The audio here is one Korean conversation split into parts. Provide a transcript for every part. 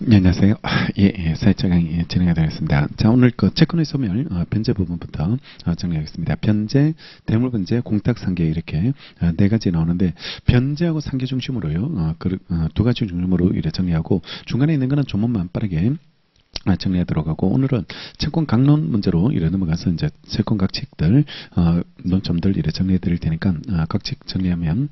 네, 안녕하세요. 사회자 강의 진행하도록 자, 오늘 그 채권의 소멸, 변제 부분부터 정리하겠습니다. 변제, 대물변제, 공탁상계 이렇게 네 가지 나오는데, 변제하고 상계 중심으로요, 두 가지 중심으로 이렇게 정리하고, 중간에 있는 거는 조문만 빠르게 정리하도록 하고, 오늘은 채권 강론 문제로 이래 넘어가서 이제 채권 각칙들, 논점들 이래 정리해 드릴 테니까, 각칙 정리하면,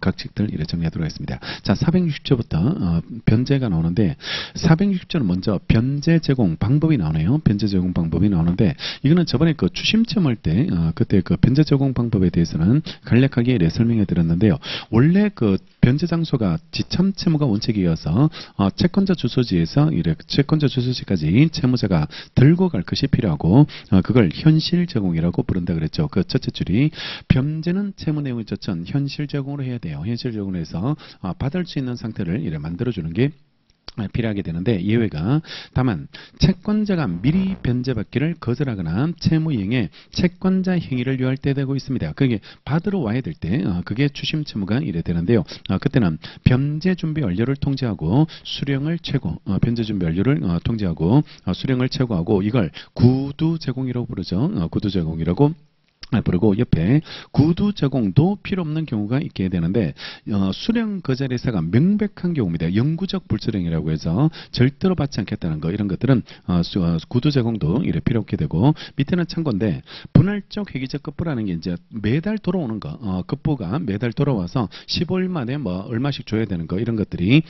각칙들 이래 정리하도록 하겠습니다. 자, 460조부터 변제가 나오는데 460조는 먼저 변제 제공 방법이 나오네요. 변제 제공 방법이 나오는데 이거는 저번에 그 추심점 할 때 그때 그 변제 제공 방법에 대해서는 간략하게 이래 설명해 드렸는데요. 원래 그 변제 장소가 지참 채무가 원칙이어서 채권자 주소지에서 이래 채권자 주소지까지 채무자가 들고 갈 것이 필요하고 그걸 현실 제공이라고 부른다 그랬죠. 그 첫째 줄이 변제는 채무 내용의 저천 현실 제공으로 해야 돼요. 현실 제공을 해서 받을 수 있는 상태를 이래 만들어주는 게 필요하게 되는데 예외가 다만 채권자가 미리 변제받기를 거절하거나 채무이행에 채권자 행위를 요할 때 되고 있습니다. 그게 받으러 와야 될 때 그게 추심 채무가 이래 되는데요. 그때는 변제 준비 완료를 통지하고 수령을 최고 변제 준비 완료를 통지하고 수령을 최고하고 이걸 구두 제공이라고 부르죠. 구두 제공이라고 부르고 옆에 구두 제공도 필요 없는 경우가 있게 되는데 수령 거절의사가 명백한 경우입니다. 영구적 불수령이라고 해서 절대로 받지 않겠다는 거 이런 것들은 구두 제공도 이래 필요 없게 되고 밑에는 참고인데 분할적 회기적 급부라는 게 이제 매달 돌아오는 거 급부가 매달 돌아와서 15일 만에 뭐 얼마씩 줘야 되는 거 이런 것들이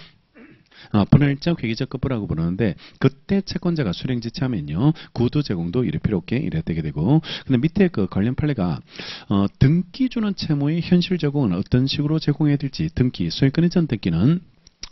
분할적 회계적 급부라고 부르는데 그때 채권자가 수령 지참면요 구두 제공도 이래 필요 없게 이래 되게 되고 근데 밑에 그 관련 판례가 등기 주는 채무의 현실 제공은 어떤 식으로 제공해야 될지 등기 소유권 이전 등기는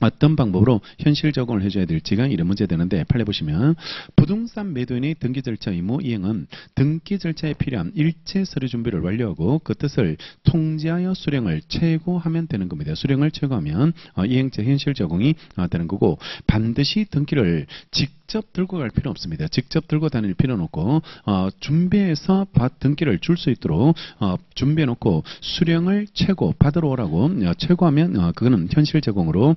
어떤 방법으로 현실 적용을 해줘야 될지가 이런 문제 되는데 판례 보시면 부동산 매도인의 등기 절차 의무 이행은 등기 절차에 필요한 일체 서류 준비를 완료하고 그 뜻을 통지하여 수령을 최고하면 되는 겁니다. 수령을 최고하면 이행체 현실 적용이 되는 거고 반드시 등기를 직접 들고 갈 필요는 없습니다. 직접 들고 다닐 필요는 없고 준비해서 등기를 줄 수 있도록 준비해 놓고 수령을 최고 받으러 오라고 최고하면 그거는 현실 제공으로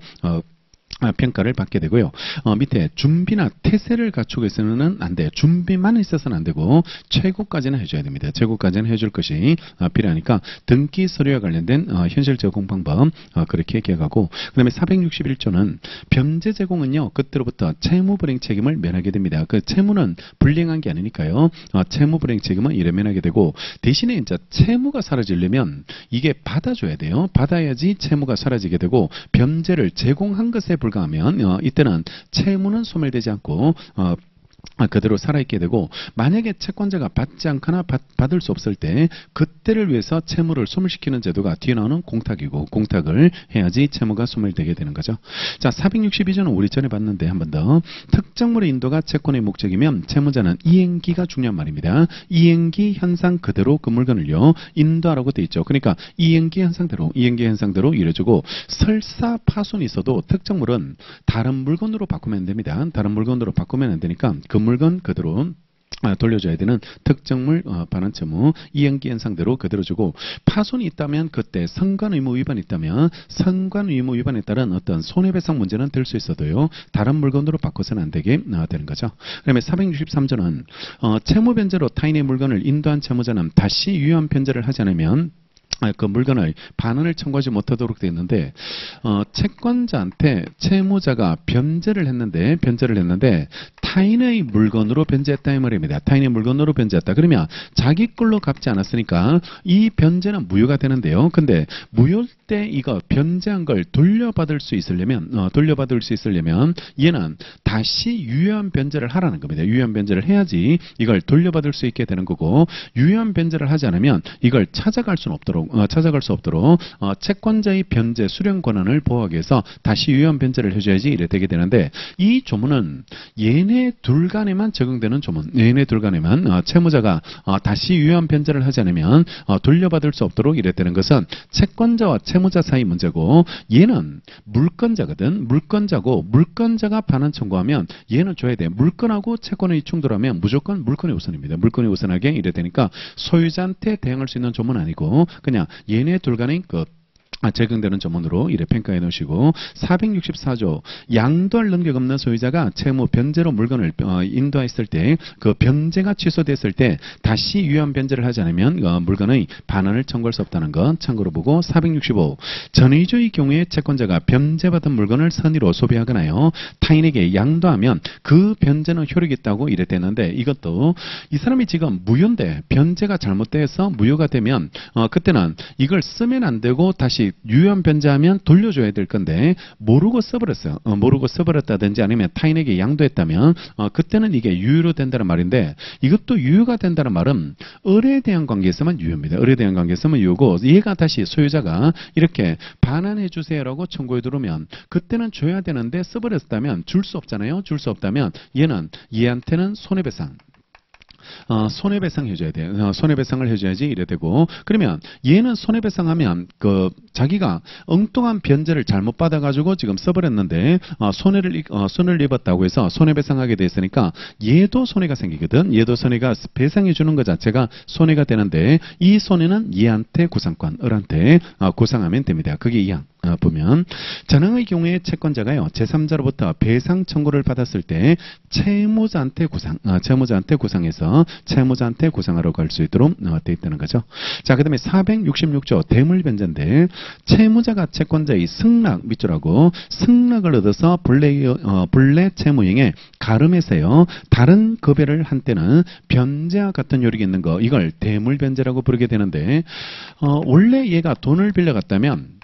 평가를 받게 되고요. 밑에 준비나 태세를 갖추고 있어서는 안 돼요. 준비만 있어서는 안 되고 최고까지는 해줘야 됩니다. 최고까지는 해줄 것이 필요하니까 등기 서류와 관련된 현실 제공 방법 그렇게 기억하고 그 다음에 461조는 변제 제공은요. 그때로부터 채무 불이행 책임을 면하게 됩니다. 그 채무는 불이행한 게 아니니까요. 채무 불이행 책임은 이래 면하게 되고 대신에 이제 채무가 사라지려면 이게 받아줘야 돼요. 받아야지 채무가 사라지게 되고 변제를 제공한 것에 불과하면 이때는 채무는 소멸되지 않고 그대로 살아있게 되고 만약에 채권자가 받지 않거나 받을 수 없을 때 그때를 위해서 채무를 소멸시키는 제도가 뒤에 나오는 공탁이고 공탁을 해야지 채무가 소멸되게 되는 거죠. 자, 462조는 우리 전에 봤는데 한 번 더 특정물의 인도가 채권의 목적이면 채무자는 이행기가 중요한 말입니다. 이행기 현상 그대로 그 물건을요 인도하라고 돼 있죠. 그러니까 이행기 현상대로 이래주고 설사 파손이 있어도 특정물은 다른 물건으로 바꾸면 안 됩니다. 다른 물건으로 바꾸면 안 되니까 그 물건 그대로 돌려줘야 되는 특정물 반환 채무 이행기 현상대로 그대로 주고 파손이 있다면 그때 선관 의무 위반이 있다면 선관 의무 위반에 따른 어떤 손해배상 문제는 될 수 있어도요 다른 물건으로 바꿔서는 안 되게 되는 거죠. 그다음에 463조는 채무 변제로 타인의 물건을 인도한 채무자는 다시 유효한 변제를 하지 않으면 그 물건을 반환을 청구하지 못하도록 되어 있는데 채권자한테 채무자가 변제를 했는데 타인의 물건으로 변제했다 이 말입니다. 타인의 물건으로 변제했다. 그러면 자기 걸로 갚지 않았으니까 이 변제는 무효가 되는데요. 근데 무효일 때 이거 변제한 걸 돌려받을 수 있으려면 얘는 다시 유효한 변제를 하라는 겁니다. 유효한 변제를 해야지 이걸 돌려받을 수 있게 되는 거고 유효한 변제를 하지 않으면 이걸 찾아갈 수 없도록 채권자의 변제 수령 권한을 보호하기 위해서 다시 유효한 변제를 해줘야지 이래 되게 되는데 이 조문은 얘네 둘 간에만 적용되는 조문. 얘네 둘 간에만 채무자가 다시 유효한 변제를 하지 않으면 돌려받을 수 없도록 이래 되는 것은 채권자와 채무자 사이 문제고 얘는 물건자거든. 물건자고 물건자가 반환 청구하면 얘는 줘야 돼. 물건하고 채권이 충돌하면 무조건 물건이 우선입니다. 물건이 우선하게 이래 되니까 소유자한테 대응할 수 있는 조문은 아니고 그냥 얘네 둘 간의 적용되는 조문으로 이래 평가해 놓으시고 464조 양도할 능력 없는 소유자가 채무 변제로 물건을 인도했을 때 그 변제가 취소됐을 때 다시 유효한 변제를 하지 않으면 물건의 반환을 청구할 수 없다는 것 참고로 보고 465 전의주의 경우에 채권자가 변제받은 물건을 선의로 소비하거나요 타인에게 양도하면 그 변제는 효력이 있다고 이랬댔는데 이것도 이 사람이 지금 무효인데 변제가 잘못돼서 무효가 되면 그때는 이걸 쓰면 안 되고 다시 유효한 변제하면 돌려줘야 될 건데 모르고 써버렸어요. 모르고 써버렸다든지 아니면 타인에게 양도했다면 그때는 이게 유효로 된다는 말인데 이것도 유효가 된다는 말은 을에 대한 관계에서만 유효입니다. 을에 대한 관계에서만 유효고 얘가 다시 소유자가 이렇게 반환해 주세요라고 청구해 들어오면 그때는 줘야 되는데 써버렸다면 줄 수 없잖아요. 줄 수 없다면 얘한테는 손해배상 손해배상 해줘야 돼요. 손해배상을 해줘야지 이래 되고 그러면 얘는 손해배상하면 자기가 엉뚱한 변제를 잘못 받아가지고 지금 써버렸는데 손해를 입었다고 해서 손해배상하게 돼 있으니까 얘도 손해가 생기거든. 얘도 손해가 배상해 주는 것 자체가 손해가 되는데 이 손해는 얘한테 구상권, 을한테 구상하면 됩니다. 그게 이항. 보면 전항의 경우에 채권자가요 제3자로부터 배상 청구를 받았을 때 채무자한테 구상해서 채무자한테 구상하라고 할 수 있도록 되어 있다는 거죠. 자, 그다음에 466조 대물변제인데 채무자가 채권자의 승낙 밑줄하고 승낙을 얻어서 본래 채무행에 가름해서요 다른 급여를 한 때는 변제와 같은 요력이 있는 거 이걸 대물변제라고 부르게 되는데 원래 얘가 돈을 빌려갔다면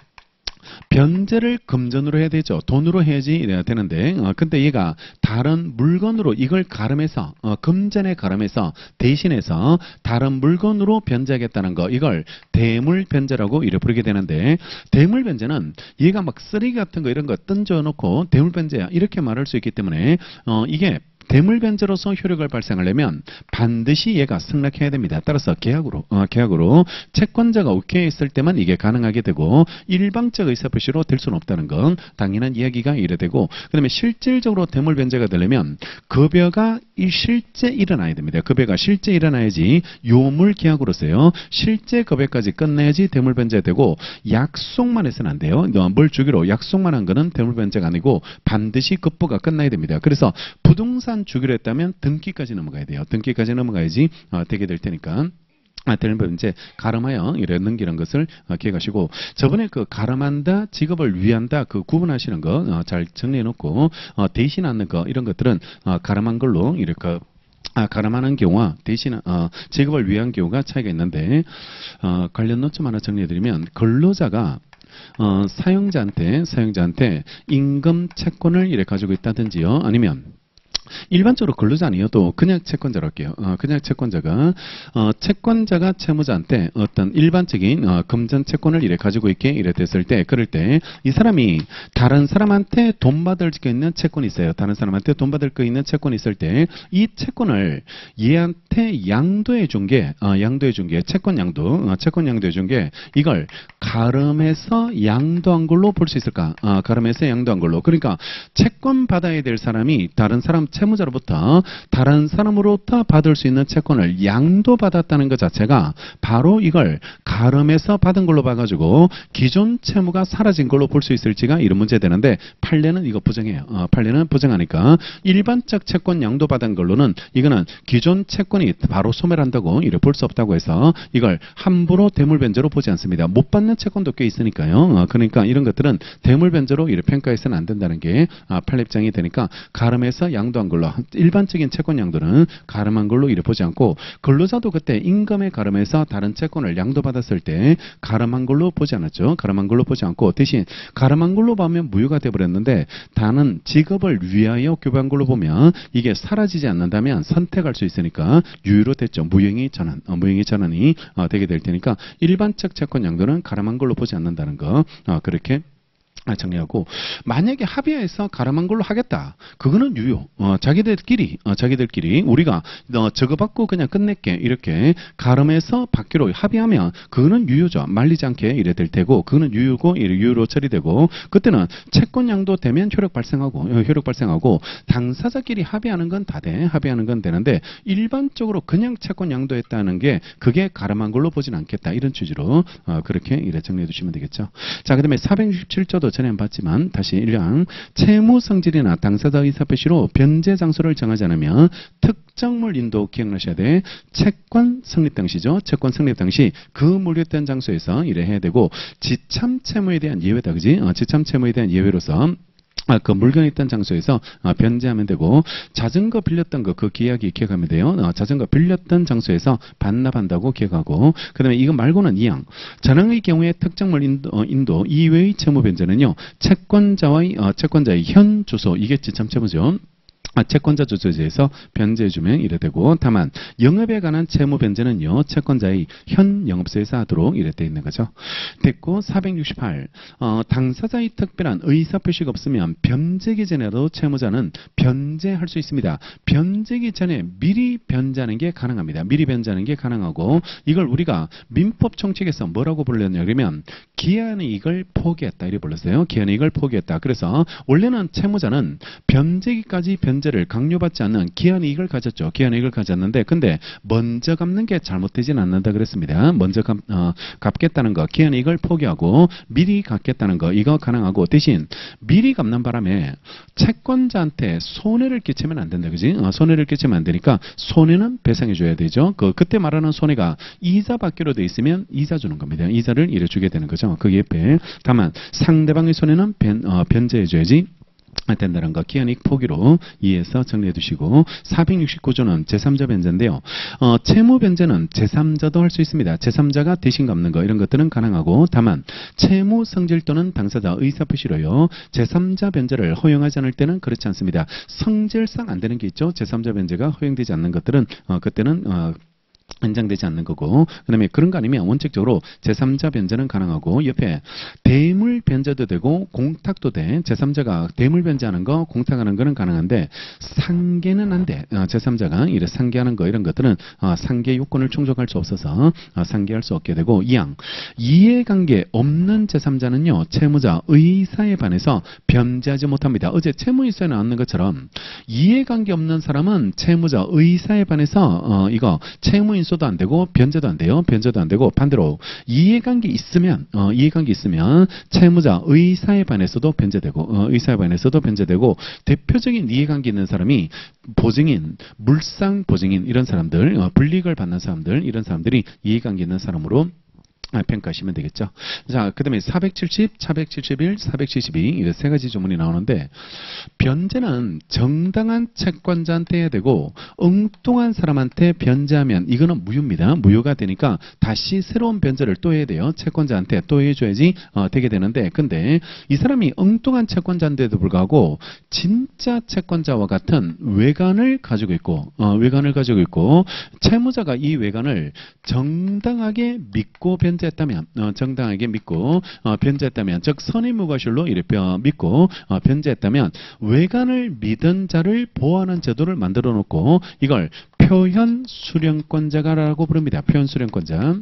변제를 금전으로 해야 되죠. 돈으로 해야지 이래야 되는데 근데 얘가 다른 물건으로 이걸 가름해서 금전에 가름해서 대신해서 다른 물건으로 변제하겠다는 거 이걸 대물변제라고 이래 부르게 되는데 대물변제는 얘가 막 쓰레기 같은 거 이런 거 던져 놓고 대물변제야 이렇게 말할 수 있기 때문에 이게 대물변제로서 효력을 발생하려면 반드시 얘가 승낙해야 됩니다. 따라서 계약으로 채권자가 오케이 했을 때만 이게 가능하게 되고 일방적 의사표시로 될 수는 없다는 건 당연한 이야기가 이래 되고 그다음에 실질적으로 대물변제가 되려면 급여가 실제 일어나야 됩니다. 급여가 실제 일어나야지 요물 계약으로서요. 실제 급여까지 끝내야지 대물변제가 되고 약속만 해서는 안 돼요. 뭘 주기로 약속만 한 거는 대물변제가 아니고 반드시 급부가 끝나야 됩니다. 그래서 부동산 주기로 했다면 등기까지 넘어가야 돼요. 등기까지 넘어가야지 되게 될 테니까. 대물변제 가름하여 이래 넘기는 것을 기억하시고 저번에 그 가름한다 직업을 위한다 그 구분하시는 거 잘 정리해 놓고 대신 않는 거 이런 것들은 가름한 걸로 이렇게 가름하는 경우와 대신 직업을 위한 경우가 차이가 있는데 관련 노트 좀 하나 정리해 드리면 근로자가 사용자한테 임금 채권을 이래 가지고 있다든지요 아니면 일반적으로 근로자 아니어도 그냥 채권자로 할게요. 그냥 채권자가 채무자한테 어떤 일반적인 금전 채권을 이래 가지고 있게 이래 됐을 때 그럴 때 이 사람이 다른 사람한테 돈 받을 게 있는 채권이 있어요. 다른 사람한테 돈 받을 거 있는 채권이 있을 때 이 채권을 얘한테 양도해 준 게 채권 양도해 준 게 이걸 가름해서 양도한 걸로 볼 수 있을까? 가름해서 양도한 걸로. 그러니까 채권 받아야 될 사람이 다른 사람 채무자로부터 다른 사람으로부터 받을 수 있는 채권을 양도받았다는 것 자체가 바로 이걸 가름해서 받은 걸로 봐가지고 기존 채무가 사라진 걸로 볼 수 있을지가 이런 문제 되는데 판례는 이거 부정해요. 판례는 부정하니까 일반적 채권 양도받은 걸로는 이거는 기존 채권이 바로 소멸한다고 이래 볼 수 없다고 해서 이걸 함부로 대물변제로 보지 않습니다. 못 받는 채권도 꽤 있으니까요. 그러니까 이런 것들은 대물변제로 이래 평가해서는 안 된다는 게 판례 입장이 되니까 가름해서 양도한 걸로 일반적인 채권 양도는 가름한 걸로 이래 보지 않고 근로자도 그때 임금에 가름해서 다른 채권을 양도받았을 때 가름한 걸로 보지 않았죠. 가름한 걸로 보지 않고 대신 가름한 걸로 보면 무효가 되어버렸는데 다른 직업을 위하여 교부한 걸로 보면 이게 사라지지 않는다면 선택할 수 있으니까 유효로 됐죠. 무효행위 전환이 되게 될 테니까 일반적 채권 양도는 가름한 걸로 보지 않는다는 거 그렇게 정리하고 만약에 합의해서 가름한 걸로 하겠다. 그거는 유효. 자기들끼리 우리가 저거 받고 그냥 끝낼게 이렇게 가름해서 받기로 합의하면 그거는 유효죠. 말리지 않게 이래 될 테고 그거는 유효고 유효로 처리되고 그때는 채권 양도되면 효력 발생하고 당사자끼리 합의하는 건 다 돼. 합의하는 건 되는데 일반적으로 그냥 채권 양도했다는 게 그게 가름한 걸로 보진 않겠다. 이런 취지로 그렇게 이래 정리해 두시면 되겠죠. 자, 그다음에 467조도 전에 봤지만 다시 1량 채무 성질이나 당사자 의사 표시로 변제 장소를 정하지 않으면 특정물 인도 기억나셔야 돼. 채권 성립 당시죠. 채권 성립 당시 그 물류된 장소에서 이래 해야 되고 지참 채무에 대한 예외다. 그지? 지참 채무에 대한 예외로서 그 물건이 있던 장소에서 변제하면 되고 자전거 빌렸던 거 그 기약이 기억하면 돼요. 자전거 빌렸던 장소에서 반납한다고 기억하고 그다음에 이거 말고는 2항 전항의 경우에 특정물 인도 이외의 채무 변제는요. 채권자의 현 주소 이게 지참채무죠. 채권자 주소지에서 변제해주면 이래 되고 다만 영업에 관한 채무 변제는요. 채권자의 현 영업소에서 하도록 이래 돼 있는 거죠. 됐고 468 당사자의 특별한 의사표시가 없으면 변제기 전에도 채무자는 변제할 수 있습니다. 변제기 전에 미리 변제하는 게 가능합니다. 미리 변제하는 게 가능하고 이걸 우리가 민법 총칙에서 뭐라고 불렀냐 그러면 기한의 이익을 포기했다 이렇게 불렀어요. 기한의 이익을 포기했다. 그래서 원래는 채무자는 변제기까지 변제를 강요받지 않는 기한 이익을 가졌죠. 기한 이익을 가졌는데 근데 먼저 갚는 게 잘못되진 않는다 그랬습니다. 먼저 갚겠다는 거 기한 이익을 포기하고 미리 갚겠다는 거 이거 가능하고 대신 미리 갚는 바람에 채권자한테 손해를 끼치면 안 된다. 그지? 손해를 끼치면 안 되니까 손해는 배상해 줘야 되죠. 그때 말하는 손해가 이자 받기로 돼 있으면 이자 주는 겁니다. 이자를 이래 주게 되는 거죠. 그 옆에 다만 상대방의 손해는 변제해 줘야지 된다는 거 기한이익 포기로 이해해서 정리해 두시고 469조는 제3자 변제인데요. 채무 변제는 제3자도 할 수 있습니다. 제3자가 대신 갚는 거 이런 것들은 가능하고 다만 채무 성질 또는 당사자 의사표시로요. 제3자 변제를 허용하지 않을 때는 그렇지 않습니다. 성질상 안 되는 게 있죠. 제3자 변제가 허용되지 않는 것들은 그때는 연장되지 않는 거고 그 다음에 그런 거 아니면 원칙적으로 제3자 변제는 가능하고 옆에 대물 변제도 되고 공탁도 돼. 제3자가 대물 변제하는 거 공탁하는 거는 가능한데 상계는 안 돼. 제3자가 이래 상계하는 거 이런 것들은 상계 요건을 충족할 수 없어서 상계할 수 없게 되고 이해관계 없는 제3자는요. 채무자 의사에 반해서 변제하지 못합니다. 어제 채무인수에 나왔는 것처럼 이해관계 없는 사람은 채무자 의사에 반해서 이거 채무인수도 안 되고 변제도 안 돼요. 변제도 안 되고 반대로 이해관계 있으면 채무자 의사에 반해서도 변제되고 대표적인 이해관계 있는 사람이 보증인, 물상 보증인 이런 사람들, 불이익을 받는 사람들 이런 사람들이 이해관계 있는 사람으로 평가하시면 되겠죠. 자, 그 다음에 470, 471, 472 이런 세 가지 조문이 나오는데 변제는 정당한 채권자한테 해야 되고 엉뚱한 사람한테 변제하면 이거는 무효입니다. 무효가 되니까 다시 새로운 변제를 또 해야 돼요. 채권자한테 또 해줘야지 되게 되는데 근데 이 사람이 엉뚱한 채권자인데도 불구하고 진짜 채권자와 같은 외관을 가지고 있고 채무자가 이 외관을 정당하게 믿고 변제했다면 즉 선의무과실로 이렇게 믿고 변제했다면 외관을 믿은 자를 보호하는 제도를 만들어 놓고 이걸 표현 수령권자라고 부릅니다. 표현 수령권자.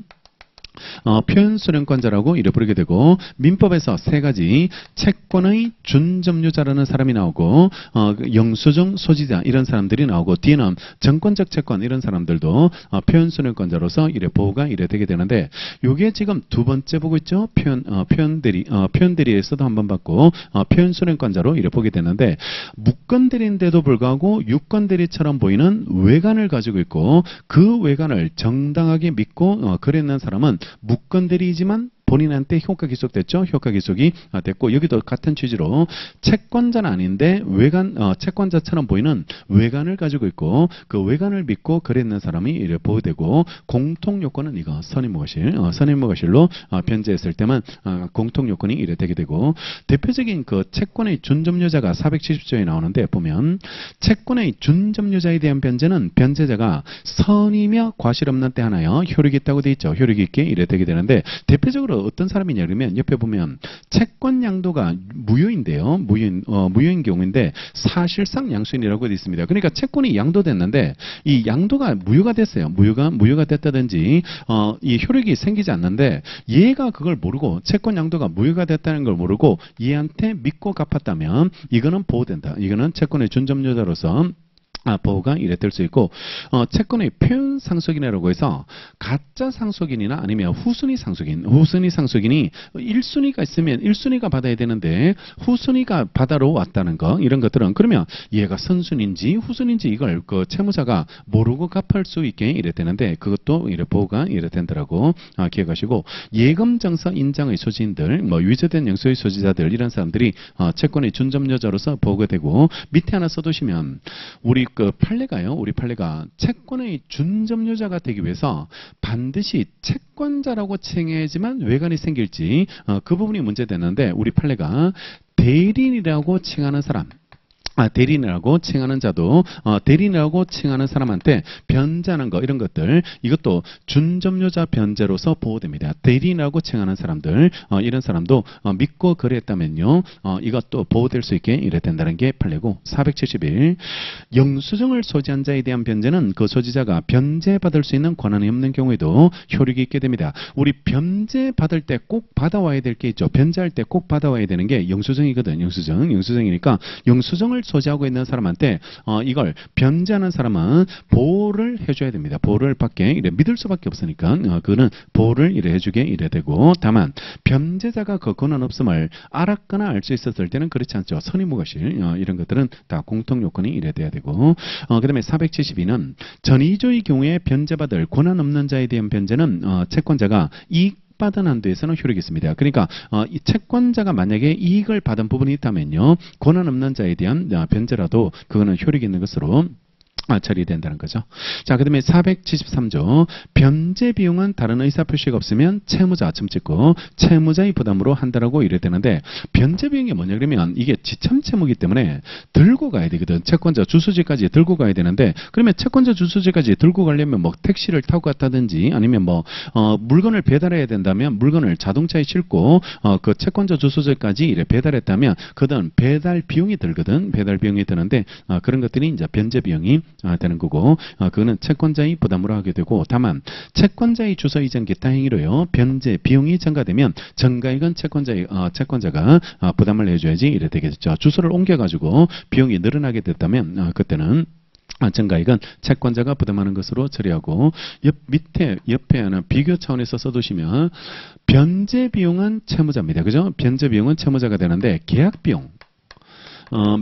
표현 수령권자라고 이래 부르게 되고 민법에서 세 가지 채권의 준점유자라는 사람이 나오고 영수증 소지자 이런 사람들이 나오고 뒤에는 정권적 채권 이런 사람들도 표현 수령권자로서 이래 보호가 이래 되게 되는데 요게 지금 두 번째 보고 있죠. 표현 대리에서도 한번 받고 표현 수령권자로 이래 보게 되는데 무권 대리인데도 불구하고 유권 대리처럼 보이는 외관을 가지고 있고 그 외관을 정당하게 믿고 그랬는 사람은 무권 대리이지만 본인한테 효과 기속됐죠. 효과 기속이 됐고 여기도 같은 취지로 채권자는 아닌데 채권자처럼 보이는 외관을 가지고 있고 그 외관을 믿고 거래했는 사람이 이래 보호되고 공통 요건은 이거 선임무과실로 변제했을 때만 공통 요건이 이래 되게 되고 대표적인 그 채권의 준점유자가 470조에 나오는데 보면 채권의 준점유자에 대한 변제는 변제자가 선이며 과실 없는 때 하나요. 효력이 있다고 돼 있죠. 효력이 있게 이래 되게 되는데 대표적으로 어떤 사람이냐 그러면 옆에 보면 채권 양도가 무효인데요. 무효인 경우인데 사실상 양수인이라고 되어 있습니다. 그러니까 채권이 양도됐는데 이 양도가 무효가 됐어요. 무효가 됐다든지 이 효력이 생기지 않는데 얘가 그걸 모르고 채권 양도가 무효가 됐다는 걸 모르고 얘한테 믿고 갚았다면 이거는 보호된다. 이거는 채권의 준점유자로서 보호가 이래 될 수 있고 채권의 표현 상속인이라고 해서 가짜 상속인이나 아니면 후순위 상속인이 1순위가 있으면 1순위가 받아야 되는데 후순위가 받아러 왔다는 거 이런 것들은 그러면 얘가 선순위인지 후순위인지 이걸 그 채무자가 모르고 갚을 수 있게 이래 되는데 그것도 이래 보호가 이래 된다라고 기억하시고 예금정서 인장의 소지인들 위조된 영수의 소지자들 이런 사람들이 채권의 준점유자로서 보호가 되고 밑에 하나 써두시면 우리 우리 판례가 채권의 준점유자가 되기 위해서 반드시 채권자라고 칭해야지만 외관이 생길지 그 부분이 문제되는데 우리 판례가 대리인이라고 칭하는 사람 대리인이라고 칭하는 자도 대리인이라고 칭하는 사람한테 변제하는 거 이런 것들 이것도 준점유자 변제로서 보호됩니다. 대리인이라고 칭하는 사람들 이런 사람도 믿고 거래했다면요 이것도 보호될 수 있게 이래 된다는 게 판례고 471 영수증을 소지한 자에 대한 변제는 그 소지자가 변제받을 수 있는 권한이 없는 경우에도 효력이 있게 됩니다. 우리 변제받을 때 꼭 받아와야 될 게 있죠. 변제할 때 꼭 받아와야 되는 게 영수증이거든. 영수증이니까 영수증을 소지하고 있는 사람한테 이걸 변제하는 사람은 보호를 해줘야 됩니다. 보호를 받게 이래 믿을 수밖에 없으니까 그는 보호를 이래 해주게 이래 되고 다만 변제자가 그 권한 없음을 알았거나 알 수 있었을 때는 그렇지 않죠. 선의무과실 이런 것들은 다 공통 요건이 이래 돼야 되고 그 다음에 472는 전이조의 경우에 변제받을 권한 없는 자에 대한 변제는 채권자가 받은 한도에서는 효력이 있습니다. 그러니까 이 채권자가 만약에 이익을 받은 부분이 있다면요. 권한 없는 자에 대한 변제라도 그거는 효력이 있는 것으로 처리된다는 거죠. 자, 그 다음에 473조 변제 비용은 다른 의사 표시가 없으면 채무자 점 찍고 채무자의 부담으로 한다라고 이래 되는데 변제 비용이 뭐냐 그러면 이게 지참 채무이기 때문에 들고 가야 되거든. 채권자 주소지까지 들고 가야 되는데 그러면 채권자 주소지까지 들고 가려면 뭐 택시를 타고 갔다든지 아니면 물건을 배달해야 된다면 물건을 자동차에 싣고 그 채권자 주소지까지 이래 배달했다면 그다음 배달 비용이 들거든. 배달 비용이 드는데 그런 것들이 이제 변제 비용이 되는 거고 그거는 채권자의 부담으로 하게 되고 다만 채권자의 주소 이전 기타 행위로요 변제 비용이 증가되면 증가액은 채권자가 부담을 해줘야지 이래 되겠죠. 주소를 옮겨가지고 비용이 늘어나게 됐다면 그때는 증가액은 채권자가 부담하는 것으로 처리하고 옆에 하나 비교 차원에서 써두시면 변제 비용은 채무자입니다. 그죠? 변제 비용은 채무자가 되는데 계약 비용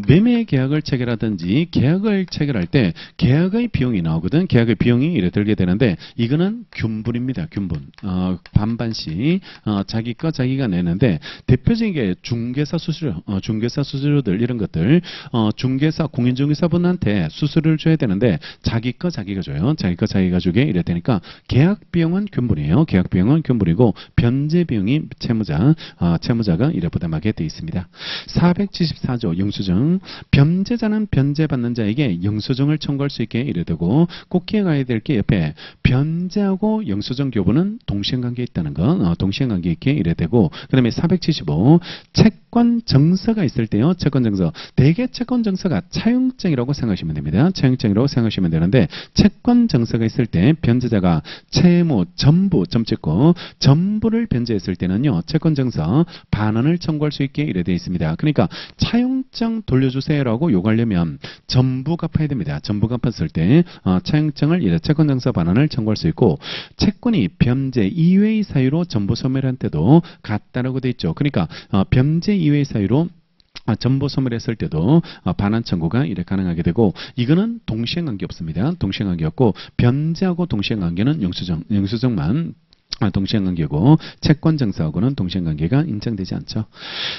매매 계약을 체결하든지 계약을 체결할 때 계약의 비용이 나오거든. 계약의 비용이 이래 들게 되는데 이거는 균분입니다. 균분. 반반씩 자기 거 자기가 내는데 대표적인 게 중개사 수수료들 이런 것들 중개사 공인중개사분한테 수수료를 줘야 되는데 자기 거 자기가 줘요. 자기 거 자기가 주게 이래 되니까 계약 비용은 균분이에요. 계약 비용은 균분이고 변제 비용이 채무자가 이래 부담하게 돼 있습니다. 474조 영수증 변제자는 변제받는 자에게 영수증을 청구할 수 있게 이래 되고 꼭 기억해야 될 게 옆에 변제하고 영수증 교부는 동시행관계에 있다는 거 동시행관계에 있게 이래 되고 그 다음에 475 채권 정서가 있을 때요. 채권 정서 대개 채권 정서가 차용증이라고 생각하시면 됩니다. 차용증이라고 생각하시면 되는데 채권 정서가 있을 때 변제자가 채무 전부 점 찍고 전부를 변제했을 때는요. 채권 정서 반환을 청구할 수 있게 이래 되어 있습니다. 그러니까 차용증 돌려주세요라고 요구하려면 전부 갚아야 됩니다. 전부 갚았을 때 차용증을 채권정서 반환을 청구할 수 있고 채권이 변제 이외의 사유로 전부 소멸한 때도 같다라고 돼 있죠. 그러니까 변제 이외의 사유로 전부 소멸했을 때도 반환 청구가 이래 가능하게 되고 이거는 동시행관계 없습니다. 동시행관계 없고 변제하고 동시행관계는 영수증만 동시행관계고 채권정서하고는 동시행관계가 인정되지 않죠.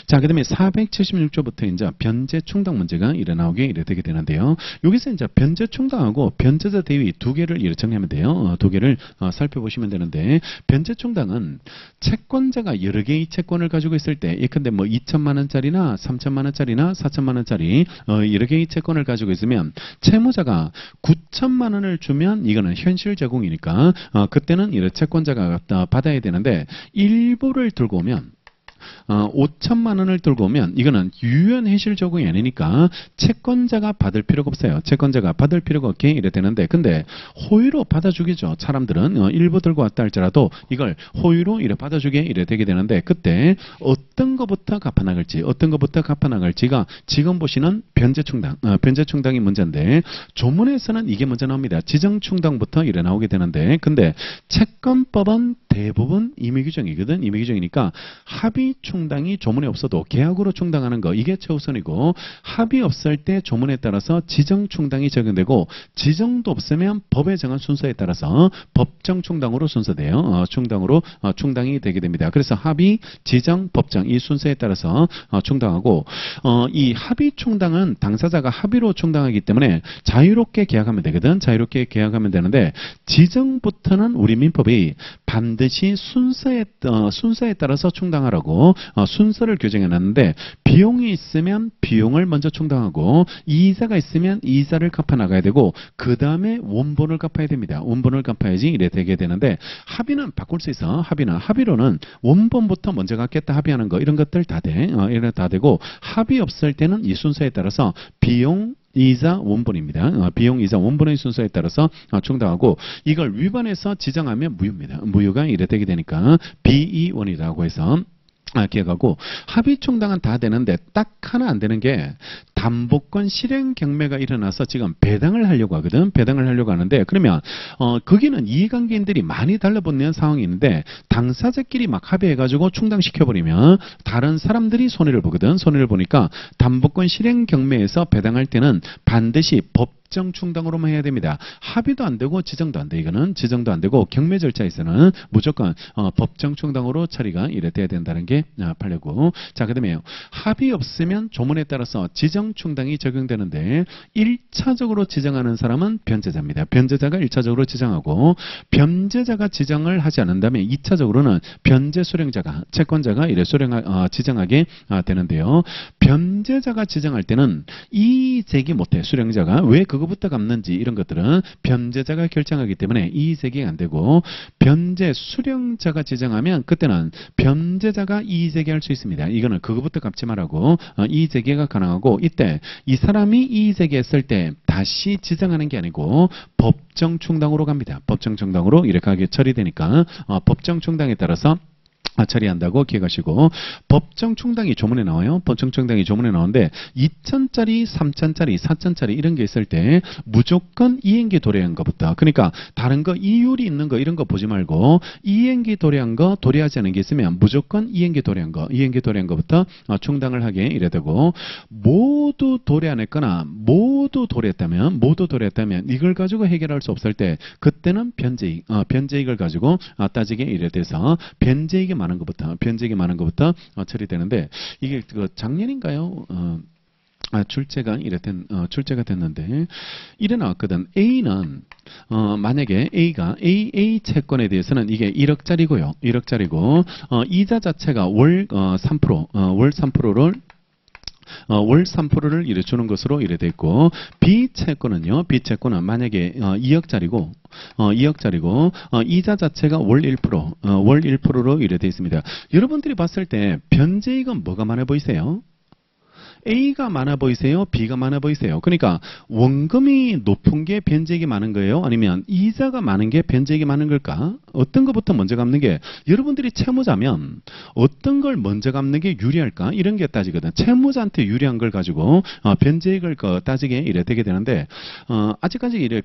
자, 그 다음에 476조부터 이제 변제 충당 문제가 이래 나오게 이래 되게 되는데요. 여기서 이제 변제 충당하고 변제자 대위 두 개를 이래 정리하면 돼요. 두 개를 살펴보시면 되는데 변제 충당은 채권자가 여러 개의 채권을 가지고 있을 때 예컨대 2천만 원짜리나 3천만 원짜리나 4천만 원짜리 여러 개의 채권을 가지고 있으면 채무자가 9천만 원을 주면 이거는 현실 제공이니까 그때는 이래 채권자가 받아야 되는데 일부를 들고 오면 5천만 원을 들고 오면 이거는 유연 해실 적용이 아니니까 채권자가 받을 필요가 없어요. 채권자가 받을 필요가 없게 이래 되는데 근데 호의로 받아주겠죠. 사람들은 일부 들고 왔다 할지라도 이걸 호의로 이래 받아주게 이래 되게 되는데 그때 어떤 것부터 갚아나갈지가 지금 보시는 변제충당, 변제충당이 문제인데 조문에서는 이게 먼저 나옵니다. 지정충당부터 이래 나오게 되는데 근데 채권법은 대부분 임의규정이거든. 임의규정이니까 합의 충당이 조문에 없어도 계약으로 충당하는 거 이게 최우선이고 합의 없을 때 조문에 따라서 지정 충당이 적용되고 지정도 없으면 법에 정한 순서에 따라서 법정 충당으로 순서돼요. 충당으로 충당이 되게 됩니다. 그래서 합의, 지정, 법정 이 순서에 따라서 충당하고 이 합의 충당은 당사자가 합의로 충당하기 때문에 자유롭게 계약하면 되거든. 자유롭게 계약하면 되는데 지정부터는 우리 민법이 반드시 순서에 따라서 충당하라고 순서를 규정해 놨는데 비용이 있으면 비용을 먼저 충당하고 이자가 있으면 이자를 갚아 나가야 되고 그 다음에 원본을 갚아야 됩니다. 원본을 갚아야지 이래 되게 되는데 합의는 바꿀 수 있어. 합의로는 원본부터 먼저 갚겠다 합의하는 거 이런 것들 다 돼. 이런 다 되고 합의 없을 때는 이 순서에 따라서 비용 이자 원본입니다. 비용 이자 원본의 순서에 따라서 충당하고 이걸 위반해서 지정하면 무효입니다. 무효가 이래 되게 되니까 비이원이라고 해서 기억하고 합의 충당은 다 되는데 딱 하나 안 되는 게 담보권 실행 경매가 일어나서 지금 배당을 하려고 하거든. 배당을 하려고 하는데 그러면 거기는 이해관계인들이 많이 달라붙는 상황이 있는데 당사자끼리 막 합의해가지고 충당시켜버리면 다른 사람들이 손해를 보거든. 손해를 보니까 담보권 실행 경매에서 배당할 때는 반드시 법정 충당으로만 해야 됩니다. 합의도 안 되고 지정도 안 돼. 이거는 지정도 안 되고 경매 절차에서는 무조건 법정 충당으로 처리가 이래 돼야 된다는 게 판례고. 자, 그다음에 합의 없으면 조문에 따라서 지정 충당이 적용되는데 1차적으로 지정하는 사람은 변제자입니다. 변제자가 1차적으로 지정하고 변제자가 지정을 하지 않는다면 2차적으로는 변제 수령자가 채권자가 이래 지정하게 되는데요. 변제자가 지정할 때는 이의제기 못해. 수령자가 왜 그거부터 갚는지 이런 것들은 변제자가 결정하기 때문에 이의제기가 안 되고 변제 수령자가 지정하면 그때는 변제자가 이의제기할 수 있습니다. 이거는 그거부터 갚지 말라고 이의제기가 가능하고 이때 이 사람이 이의제기했을 때 다시 지정하는 게 아니고 법정 충당으로 갑니다. 법정 충당으로 이렇게 하게 처리되니까 법정 충당에 따라서 처리한다고 기억하시고 법정 충당이 조문에 나와요. 법정 충당이 조문에 나오는데 2천짜리, 3천짜리, 4천짜리 이런 게 있을 때 무조건 이행기 도래한 것부터 그러니까 다른 거 이율이 있는 거 이런 거 보지 말고 이행기 도래한 거 도래하지 않은 게 있으면 무조건 이행기 도래한 거부터 충당을 하게 이래 되고 모두 도래 안 했거나 모두 도래했다면 이걸 가지고 해결할 수 없을 때 그때는 변제익을 가지고 따지게 이래 돼서 변제익이 많은 것부터 처리되는데 이게 작년인가요? 출제가 출제가 됐는데 이래 나왔거든. A는 만약에 A 채권에 대해서는 이게 1억짜리고요. 1억짜리고 이자 자체가 월 3%를 월 3%를 이래 주는 것으로 이래 됐고 B채권은 만약에 2억짜리고 이자 자체가 월 1%로 이래 돼 있습니다. 여러분들이 봤을 때 변제익은 뭐가 많아 보이세요? A가 많아 보이세요? B가 많아 보이세요? 그러니까 원금이 높은 게 변제익이 많은 거예요? 아니면 이자가 많은 게 변제익이 많은 걸까? 어떤 것부터 먼저 갚는 게 여러분들이 채무자면 어떤 걸 먼저 갚는 게 유리할까? 이런 게 따지거든. 채무자한테 유리한 걸 가지고 변제익을 따지게 이래 되게 되는데 아직까지 이래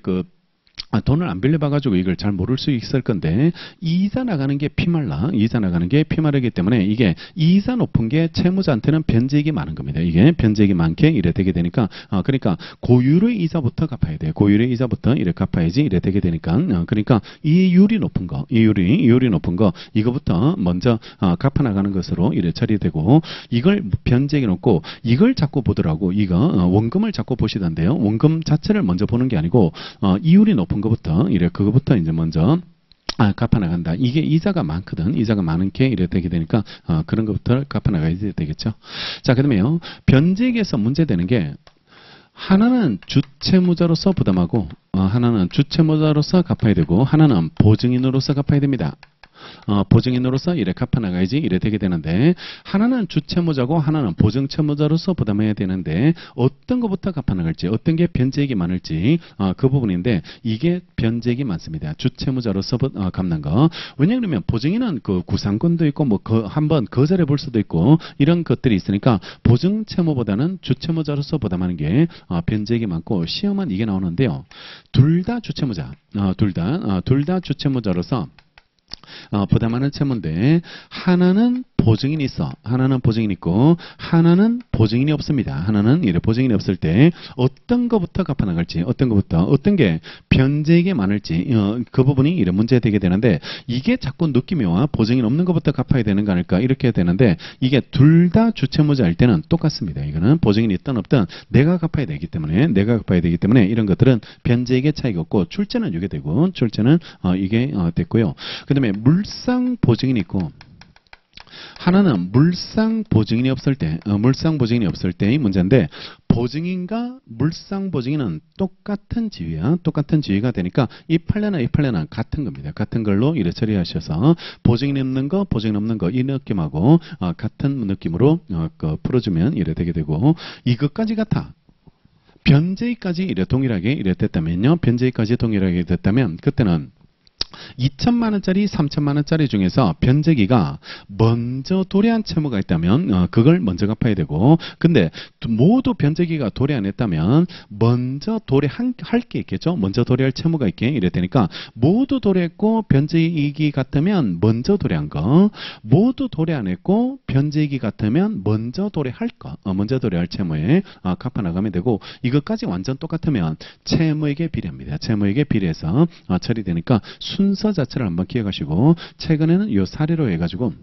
돈을 안 빌려봐가지고 이걸 잘 모를 수 있을 건데 이자 나가는 게 피말르기 때문에 이게 이자 높은 게 채무자한테는 변제익이 많은 겁니다. 이게 변제익이 많게 이래 되게 되니까 그러니까 고율의 이자부터 갚아야 돼. 고율의 이자부터 이래 갚아야지 이래 되게 되니까 그러니까 이율이 높은 거 이거부터 먼저 갚아 나가는 것으로 이래 처리되고 이걸 변제익이 높고 이걸 자꾸 보더라고. 이거 원금을 자꾸 보시던데요. 원금 자체를 먼저 보는 게 아니고 이율이 높은 것부터 그거부터 이제 먼저 갚아 나간다. 이게 이자가 많거든. 이자가 많은 게 이래 되게 되니까 그런 것부터 갚아 나가야 되겠죠. 자, 그다음에요. 변제익에서 문제되는 게 하나는 주채무자로서 부담하고 하나는 주채무자로서 갚아야 되고 하나는 보증인으로서 갚아야 됩니다. 보증인으로서 이래 갚아나가야지 이래 되게 되는데, 하나는 주채무자고 하나는 보증채무자로서 부담해야 되는데 어떤 것부터 갚아나갈지, 어떤 게 변제액이 많을지 그 부분인데, 이게 변제액이 많습니다. 주채무자로서 갚는 거. 왜냐하면 보증인은 그 구상권도 있고 뭐 한번 거절해 볼 수도 있고 이런 것들이 있으니까 보증채무보다는 주채무자로서 부담하는 게 변제액이 많고, 시험은 이게 나오는데요. 둘 다 주채무자, 둘 다 주채무자로서 부담하는 채무인데, 하나는 보증인이 있어. 하나는 보증인이 있고 하나는 보증인이 없습니다. 하나는 이래 보증인이 없을 때 어떤 것부터 갚아나갈지, 어떤 것부터, 어떤 게 변제액이 많을지 그 부분이 이래 문제되게 되는데, 이게 자꾸 느낌이 와. 보증인 없는 것부터 갚아야 되는 거 아닐까 이렇게 되는데, 이게 둘 다 주채무자일 때는 똑같습니다. 이거는 보증인이 있든 없든 내가 갚아야 되기 때문에 이런 것들은 변제액의 차이가 없고, 출제는 이게 되고, 출제는 이게 됐고요. 그 다음에 물상 보증인이 있고, 하나는 물상 보증인이 없을 때의 문제인데, 보증인과 물상 보증인은 똑같은 지위야. 똑같은 지위가 되니까 이 판례는 같은 겁니다. 같은 걸로 이래 처리하셔서 보증인 없는 거, 보증인 없는 거 이 느낌하고 같은 느낌으로 풀어주면 이래 되게 되고, 이것까지 같아. 변제액까지 이래 동일하게 이래 됐다면요. 변제액까지 동일하게 됐다면 그때는 2천만 원짜리, 3천만 원짜리 중에서 변제기가 먼저 도래한 채무가 있다면 그걸 먼저 갚아야 되고, 근데 모두 변제기가 도래 안 했다면 먼저 도래할 게 있겠죠. 먼저 도래할 채무가 있게 이래 되니까, 모두 도래했고 변제이익이 같으면 먼저 도래한 거, 모두 도래 안 했고 변제이익이 같으면 먼저 도래할 거, 먼저 도래할 채무에 갚아 나가면 되고, 이것까지 완전 똑같으면 채무에게 비례합니다. 채무에게 비례해서 처리되니까 순서 자체를 한번 기억하시고, 최근에는 이 사례로 해가지고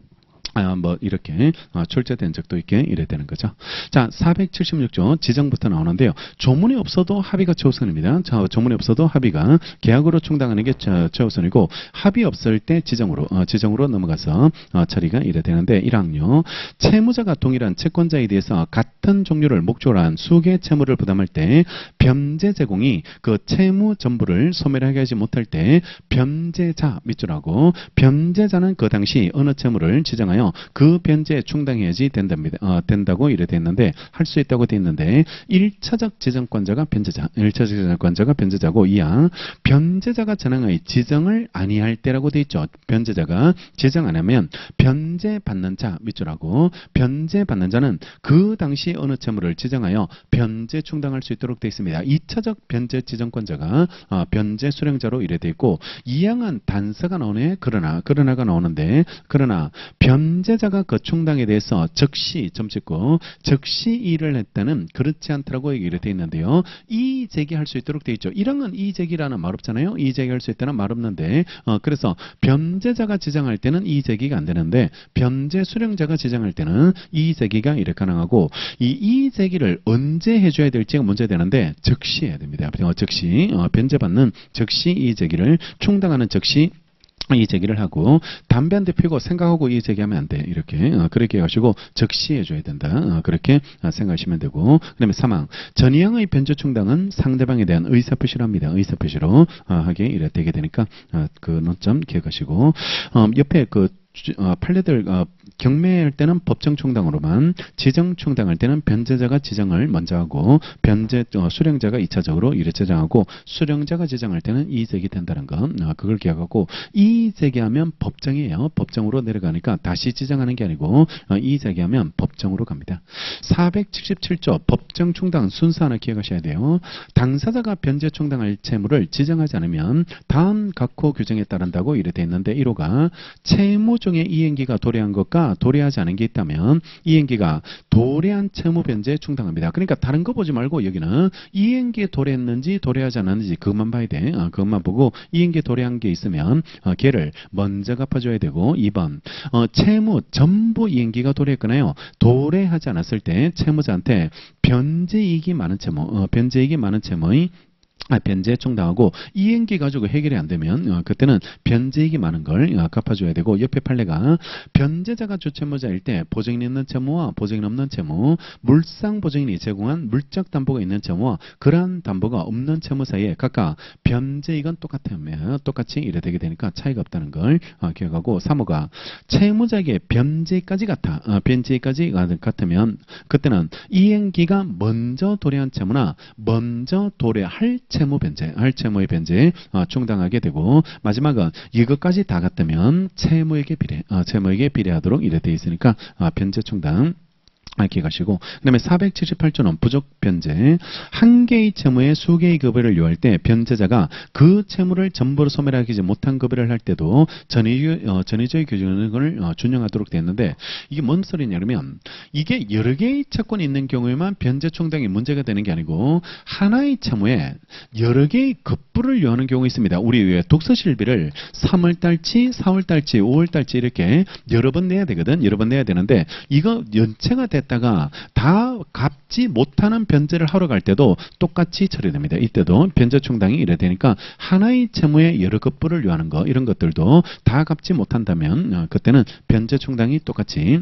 뭐 이렇게 출제된 적도 있게 이래 되는 거죠. 자, 476조 지정부터 나오는데요. 조문이 없어도 합의가 최우선입니다. 자, 조문이 없어도 합의가 계약으로 충당하는 게 최우선이고, 합의 없을 때 지정으로 넘어가서 처리가 이래 되는데, 1항요. 채무자가 동일한 채권자에 대해서 같은 종류를 목적으로 한 수개의 채무를 부담할 때, 변제 제공이 그 채무 전부를 소멸하게 하지 못할 때 변제자 밑줄하고, 변제자는 그 당시 어느 채무를 지정하여 그 변제에 충당해야지 된다고 이래 됐는데, 할 수 있다고 돼 있는데, 1차적 지정권자가 변제자고, 2항 변제자가 전항의 지정을 아니할 때라고 돼 있죠. 변제자가 지정 안 하면 변제받는 자 밑줄하고, 변제받는 자는 그 당시 어느 채무를 지정하여 변제 충당할 수 있도록 돼 있습니다. 2차적 변제 지정권자가 변제 수령자로 이래 돼 있고, 2항은 단서가 나오네. 그러나가 나오는데, 그러나 변제자가 그 충당에 대해서 즉시 즉시 이의를 했다는 그렇지 않다라고 얘기를 돼 있는데요. 이의 제기할 수 있도록 돼 있죠. 1항은 이의 제기라는 말 없잖아요. 이의 제기할 수 있다는 말 없는데, 그래서 변제자가 지정할 때는 이의 제기가 안 되는데, 변제 수령자가 지정할 때는 이의 제기가 이렇게 가능하고, 이 이의 제기를 언제 해줘야 될지가 문제되는데, 즉시 해야 됩니다. 즉시 변제받는 즉시 이의 제기를, 충당하는 즉시 이의 제기를 하고, 담배 한 대 피고 생각하고 이의 제기하면 안 돼. 이렇게 그렇게 하시고 즉시 해줘야 된다. 그렇게 생각하시면 되고, 그다음에 3항 전이항의 변제 충당은 상대방에 대한 의사표시를 합니다. 의사표시로 하게 이래 되게 되니까 그 논점 기억하시고, 옆에 그 판례들 경매할 때는 법정 충당으로만, 지정 충당할 때는 변제자가 지정을 먼저 하고, 수령자가 2차적으로 이래 제정하고, 수령자가 지정할 때는 이의 제기된다는 거 그걸 기억하고, 이의 제기하면 법정이에요. 법정으로 내려가니까 다시 지정하는 게 아니고 이의 제기하면 법정으로 갑니다. 477조 법정 충당 순서 하나 기억하셔야 돼요. 당사자가 변제 충당할 채무를 지정하지 않으면 다음 각호 규정에 따른다고 이래 돼 있는데, 1호가 채무 중에 이행기가 도래한 것과 도래하지 않은 게 있다면 이행기가 도래한 채무 변제에 충당합니다. 그러니까 다른 거 보지 말고 여기는 이행기에 도래했는지 도래하지 않았는지 그것만 봐야 돼. 그것만 보고 이행기에 도래한 게 있으면 걔를 먼저 갚아줘야 되고, 2번 채무 전부 이행기가 도래했거나요. 도래하지 않았을 때 채무자한테 변제이익이 많은 채무의 변제 총당하고 이행기 가지고 해결이 안 되면 그때는 변제익이 많은 걸 갚아줘야 되고, 옆에 판례가 변제자가 주채무자일 때 보증인 있는 채무와 보증인 없는 채무, 물상 보증인이 제공한 물적 담보가 있는 채무와 그러한 담보가 없는 채무 사이에 각각 변제익은 똑같으면 똑같이 이래 되게 되니까 차이가 없다는 걸 기억하고, 3호가 채무자에게 변제익까지 같으면 그때는 이행기가 먼저 도래한 채무나 먼저 도래할 채무 변제, 할 채무의 변제 충당하게 되고, 마지막은 이것까지 다 같으면 채무에게 비례하도록 이래 되어 있으니까 변제 충당 기억하시고, 그 다음에 478조는 부족 변제. 한 개의 채무에 수 개의 급여를 요할 때 변제자가 그 채무를 전부로 소멸하지 못한 급여를 할 때도 전의조의 규정을 준용하도록 되어 있는데, 이게 뭔 소리냐면, 이게 여러 개의 채권이 있는 경우에만 변제 충당이 문제가 되는 게 아니고, 하나의 채무에 여러 개의 급부를 요하는 경우가 있습니다. 우리 왜 독서실비를 3월달치, 4월달치, 5월달치 이렇게 여러 번 내야 되거든. 여러 번 내야 되는데, 이거 연체가 다가 다 갚지 못하는 변제를 하러 갈 때도 똑같이 처리됩니다. 이때도 변제 충당이 이래 되니까 하나의 채무에 여러 급부를 요하는 거, 이런 것들도 다 갚지 못한다면 그때는 변제 충당이 똑같이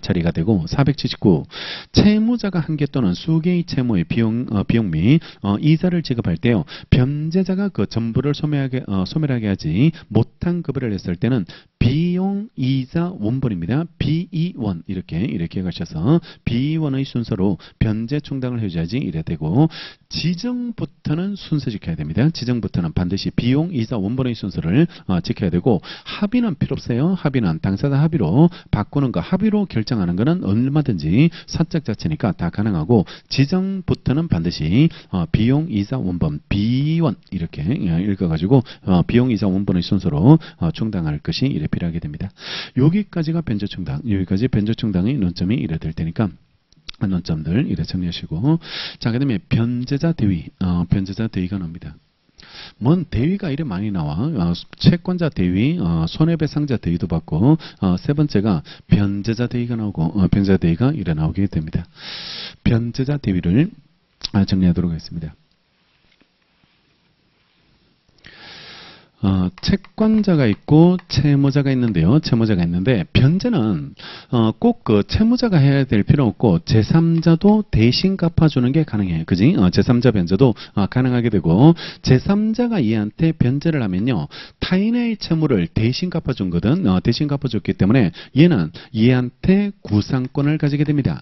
처리가 되고, 479 채무자가 한 개 또는 수 개의 채무의 비용 및 이자를 지급할 때요, 변제자가 그 전부를 소멸하게 하지 못한 급여를 했을 때는 비용, 이자, 원본입니다. B2원 이렇게 가셔서 B2원의 순서로 변제 충당을 해줘야지 이래 되고, 지정부터는 순서 지켜야 됩니다. 지정부터는 반드시 비용, 이자, 원본의 순서를 지켜야 되고, 합의는 필요 없어요. 합의는 당사자 합의로 바꾸는 거, 합의로 결정하는 거는 얼마든지 사적 자체니까 다 가능하고, 지정부터는 반드시 비용, 이자, 원본 B1 이렇게 읽어가지고 비용, 이자, 원본의 순서로 충당할 것이 이래 필요하게 됩니다. 여기까지가 변제 충당, 여기까지 변제 충당의 논점이 이래 될 테니까 논점들 이래 정리하시고, 자, 그 다음에 변제자 대위, 변제자 대위가 나옵니다. 뭔 대위가 이래 많이 나와. 채권자 대위, 손해배상자 대위도 받고, 세 번째가 변제자 대위가 나오고, 변제자 대위가 이래 나오게 됩니다. 변제자 대위를 정리하도록 하겠습니다. 채권자가 있고 채무자가 있는데요. 채무자가 있는데, 변제는 꼭 그 채무자가 해야 될 필요 없고 제3자도 대신 갚아주는 게 가능해요. 그지? 제3자 변제도 가능하게 되고, 제3자가 얘한테 변제를 하면요, 타인의 채무를 대신 갚아준 거든. 대신 갚아줬기 때문에 얘는 얘한테 구상권을 가지게 됩니다.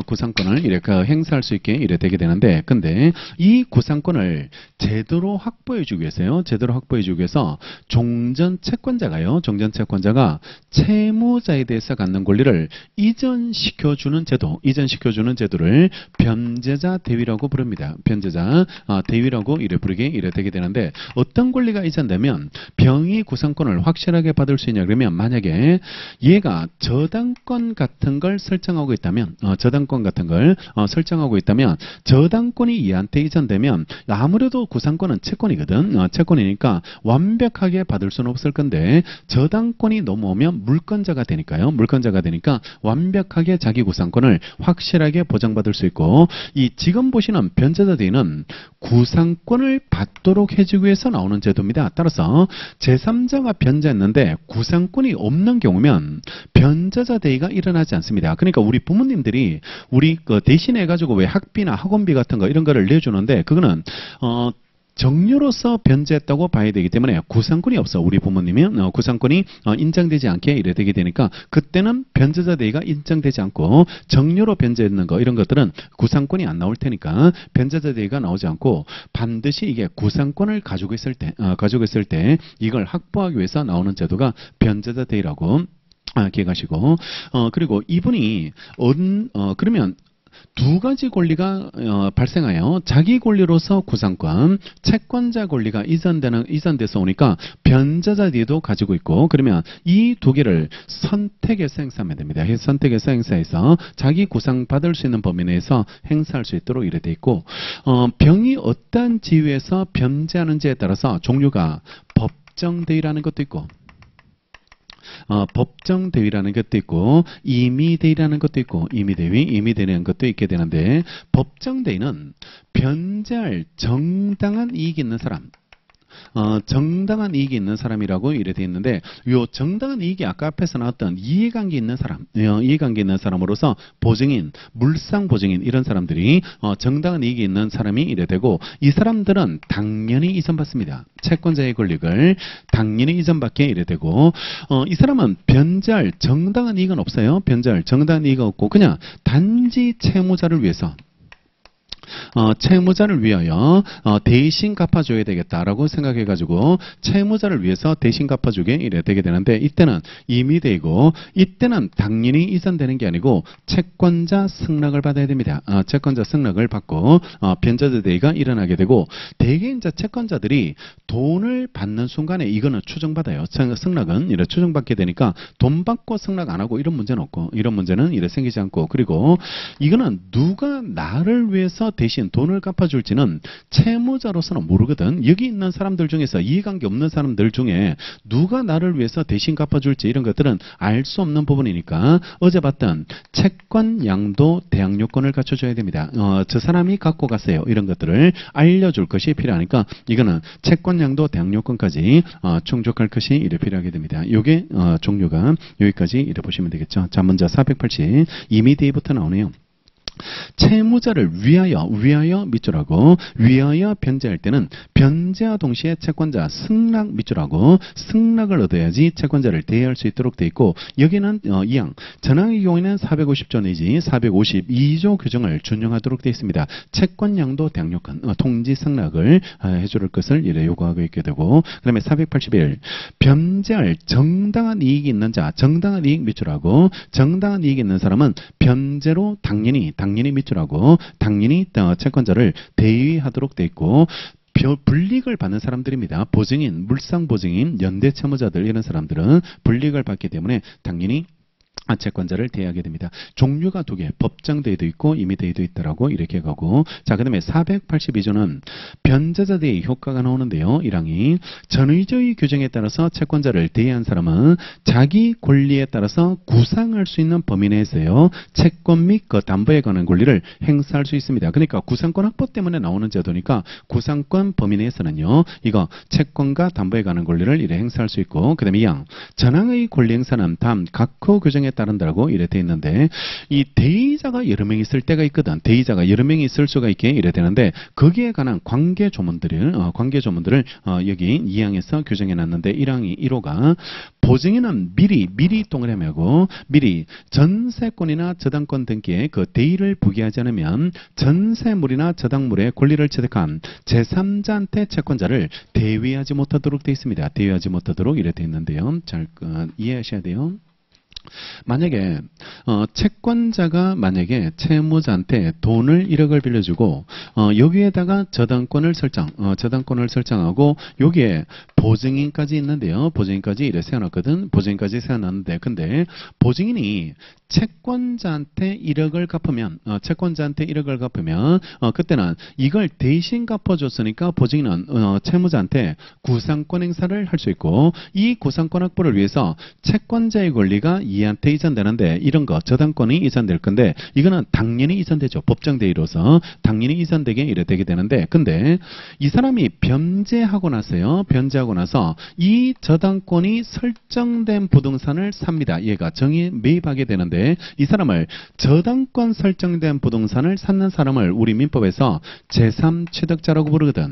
구상권을 이렇게 행사할 수 있게 이래 되게 되는데, 근데 이 구상권을 제대로 확보해 주기 위해서요. 제대로 확보해 주기 위해서 종전 채권자가 채무자에 대해서 갖는 권리를 이전시켜 주는 제도를 변제자 대위라고 부릅니다. 변제자 대위라고 이래 되게 되는데, 어떤 권리가 이전되면 병이 구상권을 확실하게 받을 수 있냐 그러면, 만약에 얘가 저당권 같은 걸 설정하고 있다면, 저당권이 얘한테 이전되면 아무래도 구상권은 채권이거든. 채권이니까 완벽하게 받을 수는 없을 건데, 저당권이 넘어오면 물권자가 되니까 완벽하게 자기 구상권을 확실하게 보장받을 수 있고, 이 지금 보시는 변제자 대위는 구상권을 받도록 해주기 위해서 나오는 제도입니다. 따라서 제3자가 변제했는데 구상권이 없는 경우면 변제자 대위가 일어나지 않습니다. 그러니까 우리 부모님들이 우리 대신해 가지고 왜 학비나 학원비 같은 거 이런 거를 내주는데, 그거는 정료로서 변제했다고 봐야 되기 때문에 구상권이 없어. 우리 부모님이 구상권이 인정되지 않게 이래 되게 되니까, 그때는 변제자 대위가 인정되지 않고 정료로 변제했는 거, 이런 것들은 구상권이 안 나올 테니까 변제자 대위가 나오지 않고, 반드시 이게 구상권을 가지고 있을 때 이걸 확보하기 위해서 나오는 제도가 변제자 대위라고 기억하시고, 그리고 이분이 그러면 두 가지 권리가 발생하여 자기 권리로서 구상권, 채권자 권리가 이전돼서 오니까 변제자 대위도 가지고 있고, 그러면 이 두 개를 선택해서 행사하면 됩니다. 선택해서 행사해서 자기 구상 받을 수 있는 범위 내에서 행사할 수 있도록 이래 돼 있고, 병이 어떠한 지위에서 변제하는지에 따라서 종류가 법정대위라는 것도 있고, 법정대위라는 것도 있고, 임의대위라는 것도 있고, 임의대위라는 것도 있게 되는데, 법정대위는 변제할 정당한 이익이 있는 사람. 정당한 이익이 있는 사람이라고 이래 돼 있는데, 요 정당한 이익이 아까 앞에서 나왔던 이해관계 있는 사람, 이해관계 있는 사람으로서 보증인, 물상보증인 이런 사람들이 정당한 이익이 있는 사람이 이래 되고, 이 사람들은 당연히 이전받습니다. 채권자의 권리를 당연히 이전받게 이래 되고, 이 사람은 변제할 정당한 이익은 없어요. 변제할 정당한 이익은 없고 그냥 단지 채무자를 위해서 채무자를 위하여 대신 갚아줘야 되겠다라고 생각해가지고 채무자를 위해서 대신 갚아주게 이래 되게 되는데, 이때는 이미 되고 이때는 당연히 이전되는 게 아니고 채권자 승낙을 받아야 됩니다. 채권자 승낙을 받고 변제자 대위가 일어나게 되고, 대개 이제 채권자들이 돈을 받는 순간에 이거는 추정받아요. 승낙은 이래 추정받게 되니까 돈 받고 승낙 안 하고 이런 문제는 없고, 이런 문제는 이래 생기지 않고, 그리고 이거는 누가 나를 위해서 대신 돈을 갚아줄지는 채무자로서는 모르거든. 여기 있는 사람들 중에서 이해관계 없는 사람들 중에 누가 나를 위해서 대신 갚아줄지 이런 것들은 알 수 없는 부분이니까 어제 봤던 채권 양도 대항 요건을 갖춰줘야 됩니다. 저 사람이 갖고 갔어요. 이런 것들을 알려줄 것이 필요하니까 이거는 채권 양도 대항 요건까지 충족할 것이 이래 필요하게 됩니다. 요게 종류가 여기까지 이래 보시면 되겠죠. 자, 먼저 480 이미 뒤부터 나오네요. 채무자를 위하여 밑줄하고, 위하여 변제할 때는 변제와 동시에 채권자 승낙 밑줄하고, 승낙을 얻어야지 채권자를 대여할 수 있도록 되어 있고, 여기는 이항 전항의 경우에는 450조 내지 452조 규정을 준용하도록 되어 있습니다. 채권 양도 대항 요건 통지 승낙을 해줄 것을 이래 요구하고 있게 되고, 그 다음에 481 변제할 정당한 이익이 있는 자, 정당한 이익 밑줄하고, 정당한 이익이 있는 사람은 변제로 당연히 밑줄하고 당연히 채권자를 대위하도록 돼 있고, 불이익을 받는 사람들입니다. 보증인, 물상보증인, 연대채무자들 이런 사람들은 불이익을 받기 때문에 당연히 채권자를 대하게 됩니다. 종류가 두 개, 법정 대위도 있고 임의 대위도 있다라고 이렇게 가고, 자, 그 다음에 482조는 변제자 대위 효과가 나오는데요. 1항이 전의조의 규정에 따라서 채권자를 대의한 사람은 자기 권리에 따라서 구상할 수 있는 범위 내에서요, 채권 및 그 담보에 관한 권리를 행사할 수 있습니다. 그러니까 구상권 확보 때문에 나오는 제도니까 구상권 범위 내에서는요, 이거 채권과 담보에 관한 권리를 이래 행사할 수 있고, 그 다음에 2항 전항의 권리 행사는 다음 각호 규정에 따른다고 이래 돼 있는데, 이 대의자가 여러 명 있을 때가 있거든. 대의자가 여러 명이 있을 수가 있게 이래 되는데, 거기에 관한 관계 조문들을 여기 2항에서 규정해 놨는데, 1호가 보증인은 미리 동그라미하고 미리 전세권이나 저당권 등기에 그 대의를 부기하지 않으면 전세물이나 저당물의 권리를 취득한 제3자한테 채권자를 대위하지 못하도록 되어 있습니다. 대위하지 못하도록 이래 돼 있는데요. 잘 이해하셔야 돼요. 만약에 채권자가 만약에 채무자한테 돈을 1억을 빌려주고 여기에다가 저당권을 설정하고 여기에 보증인까지 있는데요. 보증인까지 이래 세워놨거든. 보증인까지 세워놨는데, 근데 보증인이 채권자한테 1억을 갚으면 그때는 이걸 대신 갚아줬으니까 보증인은 채무자한테 구상권 행사를 할 수 있고, 이 구상권 확보를 위해서 채권자의 권리가 이한테 이전되는데, 이런 거 저당권이 이전될 건데 이거는 당연히 이전되죠. 법정 대위로서 당연히 이전되게 이래 되게 되는데, 근데 이 사람이 변제하고 나서요. 변제하고 나서 이 저당권이 설정된 부동산을 삽니다. 얘가 매입하게 되는데, 이 사람을 저당권 설정된 부동산을 사는 사람을 우리 민법에서 제3취득자라고 부르거든.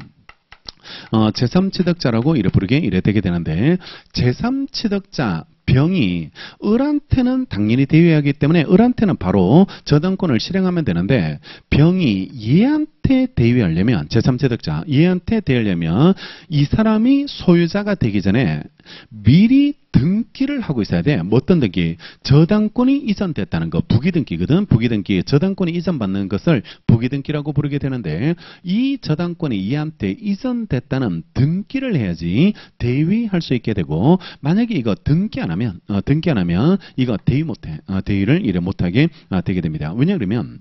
제3취득자라고 이래 부르게 이래 되게 되는데, 제3취득자 병이 을한테는 당연히 대위하기 때문에 을한테는 바로 저당권을 실행하면 되는데, 병이 얘한테 대위하려면, 제3취득자 얘한테 대위하려면 이 사람이 소유자가 되기 전에 미리 등기를 하고 있어야 돼. 뭐 어떤 등기? 저당권이 이전됐다는 거. 부기등기거든. 부기등기. 저당권이 이전받는 것을 부기등기라고 부르게 되는데, 이 저당권이 얘한테 이전됐다는 등기를 해야지 대위할 수 있게 되고, 만약에 이거 등기 안 하면 이거 대위 못해. 대위를 이래 못하게 되게 됩니다. 왜냐 그러면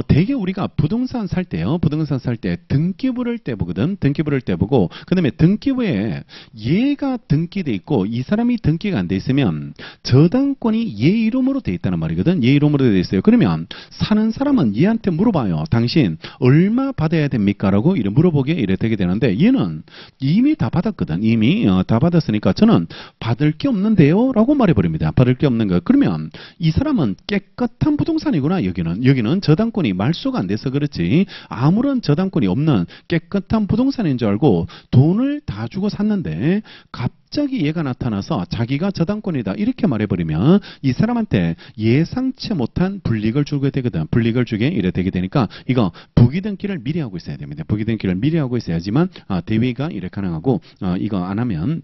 대개 우리가 부동산 살 때요. 부동산 살 때 등기부를 떼보거든. 등기부를 떼보고 그다음에 등기부에 얘가 등기돼 있고 이 사람이 등기가 안 돼 있으면 저당권이 얘 이름으로 돼 있다는 말이거든. 얘 이름으로 돼 있어요. 그러면 사는 사람은 얘한테 물어봐요. 당신 얼마 받아야 됩니까? 라고 이래 물어보게 이래 되게 되는데 얘는 이미 다 받았거든. 이미 다 받았으니까 저는 받을 게 없는데요? 라고 말해버립니다. 받을 게 없는 거. 그러면 이 사람은 깨끗한 부동산이구나. 여기는 저당권이 말소가 안 돼서 그렇지 아무런 저당권이 없는 깨끗한 부동산인 줄 알고 돈을 다 주고 샀는데 갑자기 얘가 나타나서 자기가 저당권이다 이렇게 말해버리면 이 사람한테 예상치 못한 불이익을 주게 되거든. 불이익을 주게 이래 되게 되니까 이거 부기등기를 미리 하고 있어야 됩니다. 부기등기를 미리 하고 있어야지만 대위가 이래 가능하고 이거 안 하면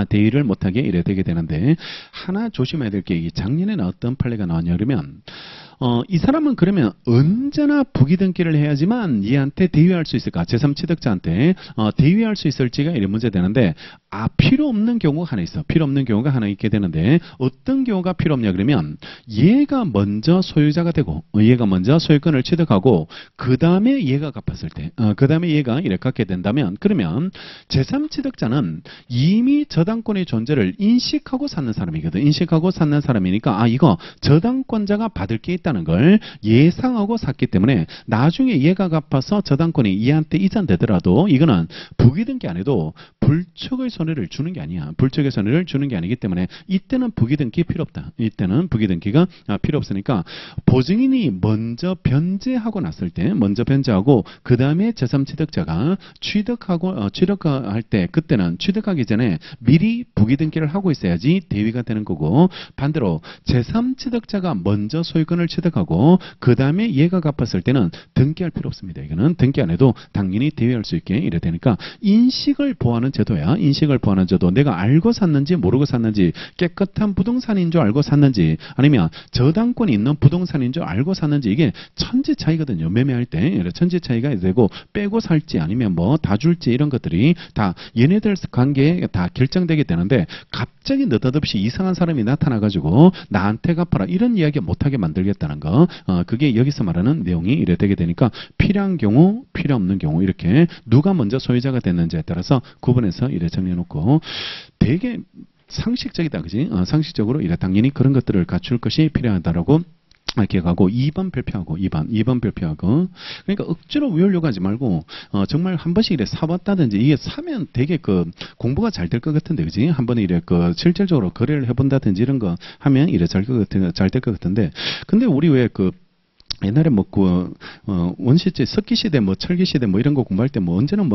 대위를 못하게 이래 되게 되는데 하나 조심해야 될 게 작년에는 어떤 판례가 나왔냐 그러면 이 사람은 그러면 언제나 부기등기를 해야지만 얘한테 대위할 수 있을까? 제3취득자한테 대위할 수 있을지가 이런 문제 되는데 필요 없는 경우가 하나 있어. 필요 없는 경우가 하나 있게 되는데 어떤 경우가 필요 없냐 그러면 얘가 먼저 소유자가 되고 얘가 먼저 소유권을 취득하고 그 다음에 얘가 갚았을 때 그 다음에 얘가 이렇게 갖게 된다면 그러면 제3취득자는 이미 저당권의 존재를 인식하고 사는 사람이거든. 인식하고 사는 사람이니까 이거 저당권자가 받을 게 있다는 걸 예상하고 샀기 때문에 나중에 얘가 갚아서 저당권이 얘한테 이전되더라도 이거는 부기등기 안 해도 불척의 손해를 주는 게 아니야. 불척의 손해를 주는 게 아니기 때문에 이때는 부기등기 필요 없다. 이때는 부기등기가 필요 없으니까 보증인이 먼저 변제하고 났을 때 먼저 변제하고 그 다음에 제3취득자가 취득할 때 그때는 취득하기 전에 미리 부기등기를 하고 있어야지 대위가 되는 거고 반대로 제3취득자가 먼저 소유권을 취득하고 그 다음에 얘가 갚았을 때는 등기할 필요 없습니다. 이거는 등기 안 해도 당연히 대위할 수 있게 이래 되니까 인식을 보호하는 제도야. 인식을 보호하는 제도. 내가 알고 샀는지 모르고 샀는지 깨끗한 부동산인 줄 알고 샀는지 아니면 저당권이 있는 부동산인 줄 알고 샀는지 이게 천지 차이거든요. 매매할 때 천지 차이가 되고 빼고 살지 아니면 뭐 다 줄지 이런 것들이 다 얘네들 관계에 다 결정되게 되는데 갑자기 느닷없이 이상한 사람이 나타나가지고 나한테 갚아라 이런 이야기 못하게 만들겠다는 거 그게 여기서 말하는 내용이 이래 되게 되니까 필요한 경우 필요 없는 경우 이렇게 누가 먼저 소유자가 됐는지에 따라서 구분해서 이래 정리해놓고 되게 상식적이다 그지 상식적으로 이래 당연히 그런 것들을 갖출 것이 필요하다라고 기억하고 2번 별표하고 2번 별표하고 그러니까 억지로 위하려고 하지 말고 정말 한 번씩 이래 사봤다든지 이게 사면 되게 공부가 잘 될 것 같은데 그지 한 번에 이래 실질적으로 거래를 해본다든지 이런 거 하면 이래 잘 될 것 같은데 근데 우리 왜 옛날에 원시제 석기시대 철기시대 이런 거 공부할 때 언제는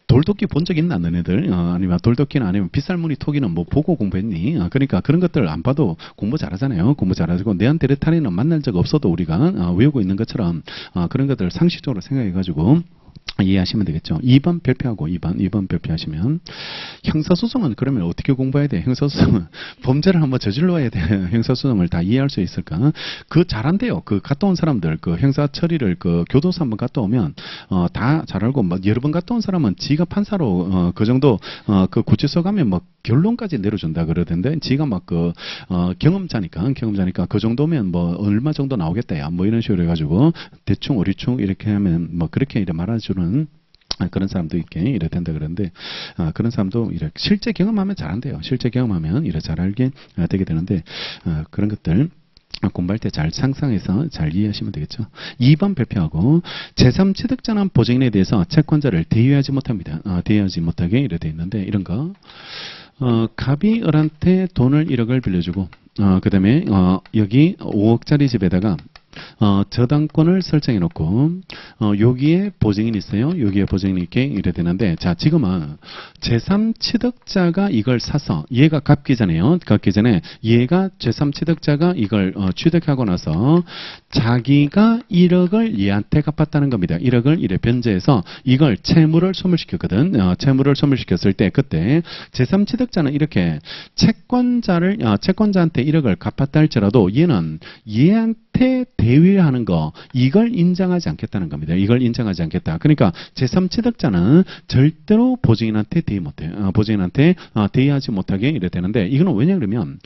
돌도끼 본 적 있나 너네들 아니면 돌도끼는 아니면 빗살무늬 토기는 보고 공부했니 그러니까 그런 것들 안 봐도 공부 잘하잖아요. 공부 잘하고 네안데르탈인은 만날 적 없어도 우리가 외우고 있는 것처럼 그런 것들 상식적으로 생각해 가지고 이해하시면 되겠죠. 2번 별표하고 2번 별표하시면 형사소송은 그러면 어떻게 공부해야 돼? 형사소송은 범죄를 한번 저질러야 돼. 형사소송을 다 이해할 수 있을까? 잘한대요. 갔다 온 사람들 형사 처리를 교도소 한번 갔다 오면 다 잘 알고 여러 번 갔다 온 사람은 지가 판사로 그 정도 구치소 가면 결론까지 내려준다 그러던데 지가 경험자니까 그 정도면 얼마 정도 나오겠다 야 이런 식으로 해가지고 대충 어리충 이렇게 하면 그렇게 이래 말아주는 그런 사람도 있게 이래 된다 그러는데 그런 사람도 이래 실제 경험하면 잘한대요. 실제 경험하면 이래 잘 알게 되게 되는데 그런 것들 공부할 때 잘 상상해서 잘 이해하시면 되겠죠. 2번 별표하고 제3취득자는 보증인에 대해서 채권자를 대위하지 못합니다. 대위하지 못하게 이래 돼 있는데 이런 거 갑이 을한테 돈을 1억을 빌려주고 그 다음에 여기 5억짜리 집에다가 저당권을 설정해 놓고 여기에 보증인이 있어요. 여기에 보증인이 있게 이래 되는데 자 지금은 제3취득자가 이걸 사서 얘가 갚기 전에요. 갚기 전에 얘가 제3취득자가 이걸 취득하고 나서 자기가 1억을 얘한테 갚았다는 겁니다. 1억을 이래 변제해서 이걸 채무를 소멸시켰거든. 채무를 소멸시켰을 때 그때 제3취득자는 이렇게 채권자한테 1억을 갚았다 할지라도 얘는 얘한테 나한테 대위하는 거 이걸 인정하지 않겠다는 겁니다. 이걸 인정하지 않겠다. 그러니까 제3취득자는 절대로 보증인한테 대위 못해. 보증인한테 대위하지 못하게 이래 되는데 이거는 왜냐 그러면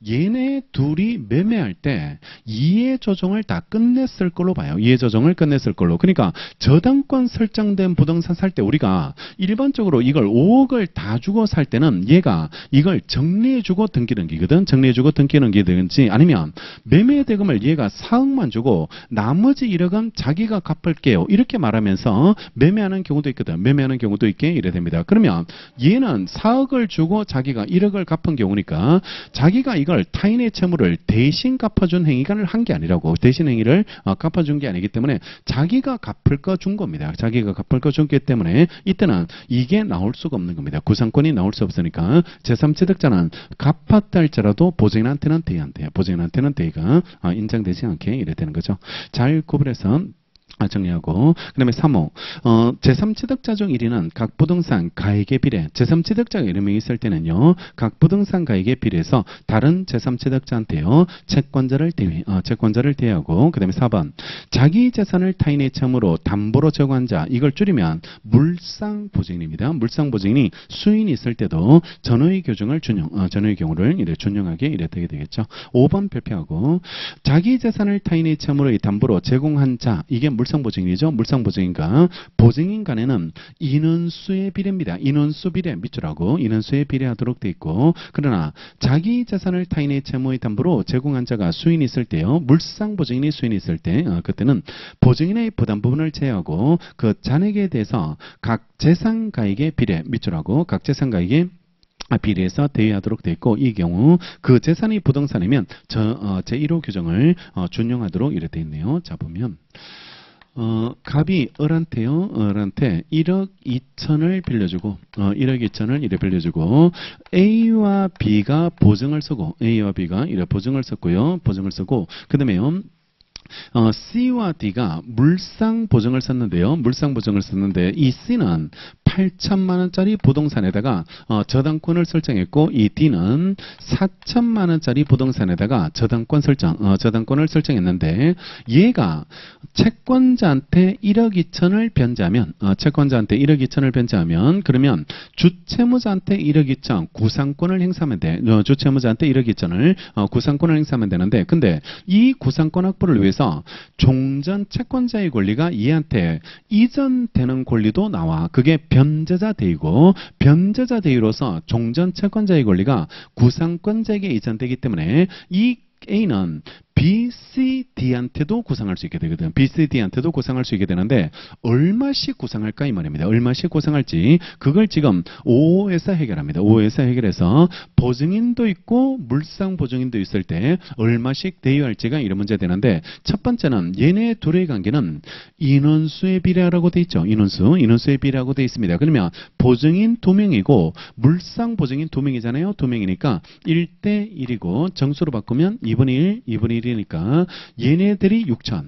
얘네 둘이 매매할 때 이해 조정을 다 끝냈을 걸로 봐요. 이해 조정을 끝냈을 걸로. 그러니까 저당권 설정된 부동산 살 때 우리가 일반적으로 이걸 5억을 다 주고 살 때는 얘가 이걸 정리해주고 등기 등기거든. 정리해주고 등기 등기든지 아니면 매매 대금을 얘가 4억만 주고 나머지 1억은 자기가 갚을게요. 이렇게 말하면서 매매하는 경우도 있거든. 매매하는 경우도 있게 이래 됩니다. 그러면 얘는 4억을 주고 자기가 1억을 갚은 경우니까 자기가 이걸 타인의 채무를 대신 갚아준 행위를 한 게 아니라고. 대신 행위를 갚아준 게 아니기 때문에 자기가 갚을 거 준 겁니다. 자기가 갚을 거 줬기 때문에 이때는 이게 나올 수가 없는 겁니다. 구상권이 나올 수 없으니까 제3취득자는 갚았다 할지라도 보증인한테는 대위 안 돼요. 보증인한테는 대위가 인정되지 않게 이래 되는 거죠. 잘 구분해서 정리하고 그 다음에 3호 제3취득자 중 1위는 각 부동산 가액에 비례 제3취득자가 이름이 있을 때는요 각 부동산 가액에 비례해서 다른 제3취득자한테요 채권자를 대위하고 그 다음에 4번 자기 재산을 타인의 채무로 담보로 제공한 자 이걸 줄이면 물상보증인입니다. 물상보증인이 수인이 있을 때도 전후의 규정을 전후의 경우를 준용하게 이래 되게 되겠죠. 5번 별표하고 자기 재산을 타인의 채무로 담보로 제공한 자 이게 물상보증이죠. 물상보증인과 보증인 간에는 인원수의 비례입니다. 인원수 비례 밑줄하고 인원수에 비례하도록 되어 있고 그러나 자기 재산을 타인의 채무의 담보로 제공한 자가 수인이 있을 때요. 물상보증인이 수인이 있을 때 그때는 보증인의 부담 부분을 제외하고 그 잔액에 대해서 각 재산가액의 비례 밑줄하고 각 재산가액의 비례해서 대위하도록 되어 있고 이 경우 그 재산이 부동산이면 제1호 규정을 준용하도록 이렇게 되어 있네요. 자 보면 갑이 을한테 1억 2천을 빌려주고 1억 2천을 이래 빌려주고 A와 B가 보증을 쓰고 A와 B가 이래 보증을 썼고요. 보증을 쓰고 그 다음에 C와 D가 물상 보증을 썼는데요. 물상 보증을 썼는데 이 C는 8천만 원짜리 부동산에다가 저당권을 설정했고 이 D는 4천만 원짜리 부동산에다가 저당권을 설정했는데 얘가 채권자한테 1억 2천을 변제하면 채권자한테 1억 2천을 변제하면 그러면 주채무자한테 1억 2천 구상권을 행사하면 돼. 주채무자한테 1억 2천을 구상권을 행사하면 되는데 근데 이 구상권 확보를 위해서 종전 채권자의 권리가 얘한테 이전되는 권리도 나와. 그게 변제자 대위고 변제자 대위로서 종전 채권자의 권리가 구상권자에게 이전되기 때문에 이 A는 B, C, D한테도 구상할 수 있게 되거든. B, C, D한테도 구상할 수 있게 되는데 얼마씩 구상할까 이 말입니다. 얼마씩 구상할지 그걸 지금 5호에서 해결합니다. 5호에서 해결해서 보증인도 있고 물상보증인도 있을 때 얼마씩 대유할지가 이런 문제가 되는데 첫 번째는 얘네 둘의 관계는 인원수에 비례하라고 돼 있죠. 인원수에 비례하고 돼 있습니다. 그러면 보증인 2명이고 물상보증인 2명이잖아요. 2명이니까 1대 1이고 정수로 바꾸면 2분의 1, 2분의 1이니까 얘네들이 6천.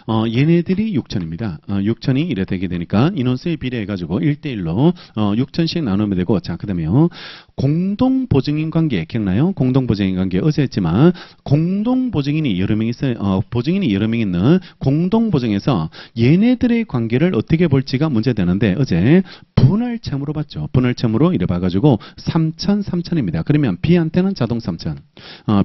얘네들이 6천입니다. 6천이 이래 되게 되니까 인원수에 비례해가지고 1대1로 6천씩 나누면 되고 자 그 다음에요. 공동보증인 관계 기억나요? 공동보증인 관계 어제 했지만 공동보증인이 여러 명 있어요. 보증인이 여러 명 있는 공동보증에서 얘네들의 관계를 어떻게 볼지가 문제되는데 어제 분할채무로 봤죠. 분할채무로 이래 봐가지고 3천, 3천입니다. 그러면 B한테는 자동 3천.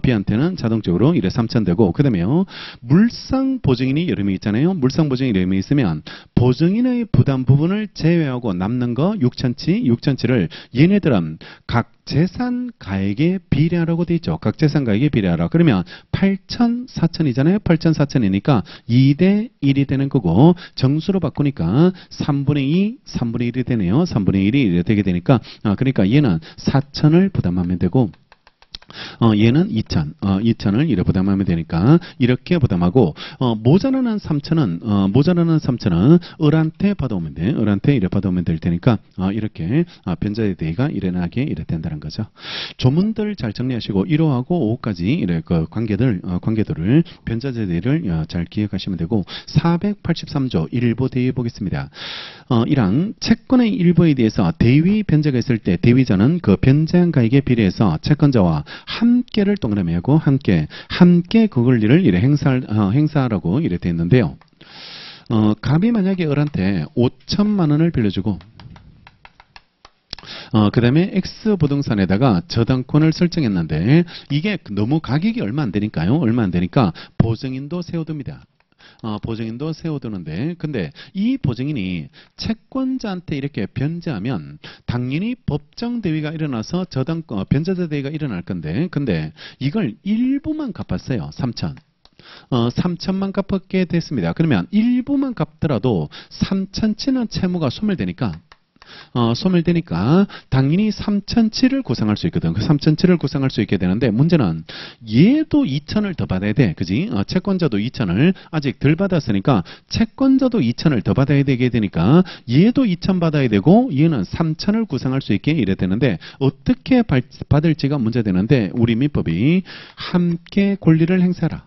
B한테는 자동적으로 이래 3천 되고 그 다음에요. 물상보증인이 여러 명 있잖아요. 물상보증인이 여러 명 있으면 보증인의 부담 부분을 제외하고 남는 거 6천치를 얘네들은 각 재산 가액에 비례하라고 돼 있죠. 각 재산 가액에 비례하라. 그러면 8천, 4천이잖아요. 8천, 4천이니까 2대 1이 되는 거고 정수로 바꾸니까 3분의 2, 3분의 1이 되네요. 3분의 1이 되게 되니까 그러니까 얘는 4천을 부담하면 되고 얘는 2천을 이렇게 부담하면 되니까 이렇게 부담하고 모자라는 3천은 을한테 받아오면 돼. 을한테 이렇게 받아오면 될 테니까 이렇게 변제의 대위가 일어나게 이래 된다는 거죠. 조문들 잘 정리하시고 1호하고 5호까지 이래 그 관계들을 변제의 대위를 잘 기억하시면 되고 483조 일부 대위 보겠습니다. 1항 채권의 일부에 대해서 대위 변제가 있을 때 대위자는 그 변제한 가액에 비례해서 채권자와 함께를 동그라미 하고 함께 그 권리를 이래 행사하라고 이래 돼 있는데요. 갑이 만약에 을한테 5천만 원을 빌려주고 그 다음에 X 부동산에다가 저당권을 설정했는데 이게 너무 가격이 얼마 안 되니까요. 얼마 안 되니까 보증인도 세워둡니다. 보증인도 세워두는데 근데 이 보증인이 채권자한테 이렇게 변제하면 당연히 법정 대위가 일어나서 변제자 대위가 일어날 건데 근데 이걸 일부만 갚았어요. 3천. 3천만 갚게 됐습니다. 그러면 일부만 갚더라도 3천치는 채무가 소멸되니까 당연히 3,007을 구상할 수 있거든. 그 3,007을 구상할 수 있게 되는데 문제는 얘도 2,000을 더 받아야 돼. 그지? 채권자도 2,000을 아직 덜 받았으니까 채권자도 2,000을 더 받아야 되게 되니까 얘도 2,000 받아야 되고 얘는 3,000을 구상할 수 있게 이래 되는데 어떻게 받을지가 문제되는데 우리 민법이 함께 권리를 행사하라.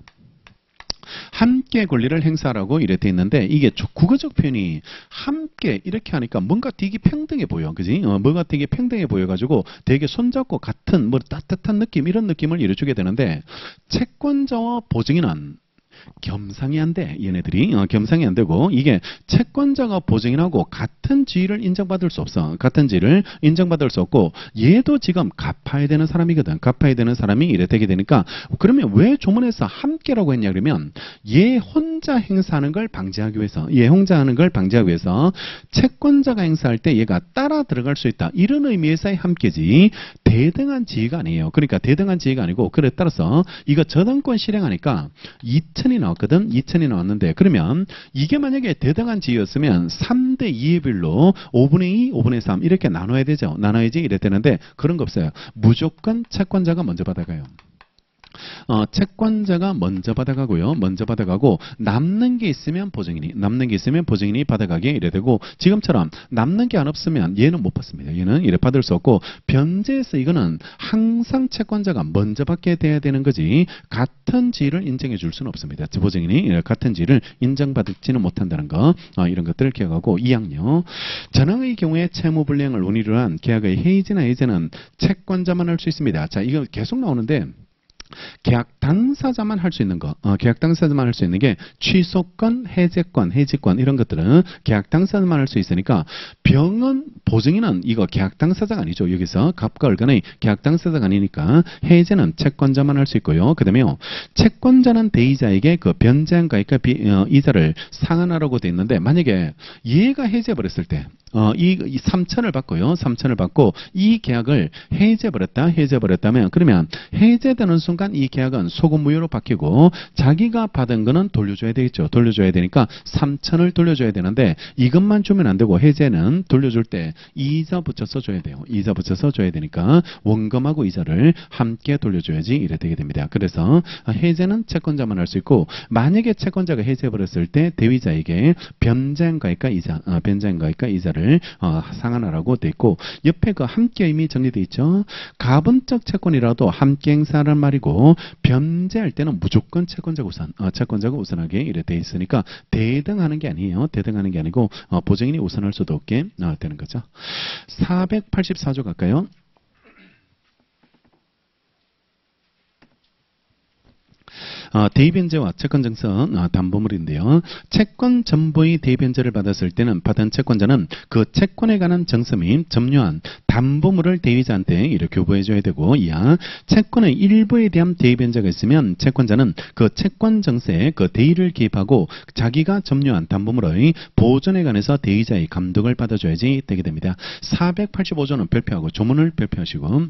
함께 권리를 행사하라고 이래 돼 있는데 이게 국어적 표현이 함께 이렇게 하니까 뭔가 되게 평등해 보여. 그지? 뭔가 되게 평등해 보여가지고 되게 손잡고 같은 뭐 따뜻한 느낌 이런 느낌을 이뤄주게 되는데 채권자와 보증인은 겸상이 안 돼. 얘네들이 겸상이 안 되고 이게 채권자가 보증인하고 같은 지위를 인정받을 수 없어. 같은 지위를 인정받을 수 없고 얘도 지금 갚아야 되는 사람이거든. 갚아야 되는 사람이 이래 되게 되니까 그러면 왜 조문에서 함께라고 했냐 그러면 얘 혼자 행사하는 걸 방지하기 위해서 채권자가 행사할 때 얘가 따라 들어갈 수 있다. 이런 의미에서의 함께지 대등한 지위가 아니에요. 그러니까 대등한 지위가 아니고 그래 따라서 이거 저당권 실행하니까 2,000이 나왔거든. 2,000이 나왔는데 그러면 이게 만약에 대등한 지위였으면 3대 2의 비율로 5분의 2, 5분의 3 이렇게 나눠야 되죠. 나눠야지 이래 되는데 그런 거 없어요. 무조건 채권자가 먼저 받아가요. 채권자가 먼저 받아가고요. 먼저 받아가고 남는 게 있으면 보증인이 받아가게 이래 되고 지금처럼 남는 게 안 없으면 얘는 못 받습니다. 얘는 이래 받을 수 없고 변제에서 이거는 항상 채권자가 먼저 받게 돼야 되는 거지 같은 지위를 인정해 줄 수는 없습니다. 보증인이 같은 지위를 인정받지는 못한다는 거 이런 것들을 기억하고 2항요. 전항의 경우에 채무불이행을 원인으로 한 계약의 해지나 해제는 채권자만 할 수 있습니다. 자, 이거 계속 나오는데 계약 당사자만 할 수 있는 거, 계약 당사자만 할 수 있는 게 취소권, 해지권 이런 것들은 계약 당사자만 할 수 있으니까 보증인은 이거 계약 당사자가 아니죠. 여기서 갑과 을간의 계약 당사자가 아니니까 해제는 채권자만 할 수 있고요. 그 다음에 채권자는 대의자에게 그 변제한 가액과 이자를 상환하라고 돼 있는데 만약에 얘가 해제해버렸을 때 이 3,000을 받고요. 3,000을 받고 이 계약을 해제해버렸다면 그러면 해제되는 순간 이 계약은 소급무효로 바뀌고 자기가 받은 거는 돌려줘야 되겠죠. 돌려줘야 되니까 3,000을 돌려줘야 되는데 이것만 주면 안 되고 해제는 돌려줄 때 이자 붙여서 줘야 돼요. 이자 붙여서 줘야 되니까 원금하고 이자를 함께 돌려줘야지 이래 되게 됩니다. 그래서 해제는 채권자만 할 수 있고 만약에 채권자가 해제해버렸을 때 대위자에게 변제한 가액과 이자를 상환하라고 돼 있고 옆에 그 함께 이미 정리돼 있죠. 가분적 채권이라도 함께 행사하는 말이고 변제할 때는 무조건 채권자가 우선하게 이래 돼 있으니까 대등하는 게 아니에요. 대등하는 게 아니고 보증인이 우선할 수도 없게 되는 거죠. 484조 갈까요? 대의변제와 채권증서 담보물인데요. 채권 전부의 대의변제를 받았을 때는 받은 채권자는 그 채권에 관한 증서 및 점유한 담보물을 대의자한테 이렇게 교부해줘야 되고 이하 채권의 일부에 대한 대의변제가 있으면 채권자는 그 채권 증서에 그 대의를 기입하고 자기가 점유한 담보물의 보존에 관해서 대의자의 감독을 받아줘야지 되게 됩니다. 485조는 별표하고 조문을 별표하시고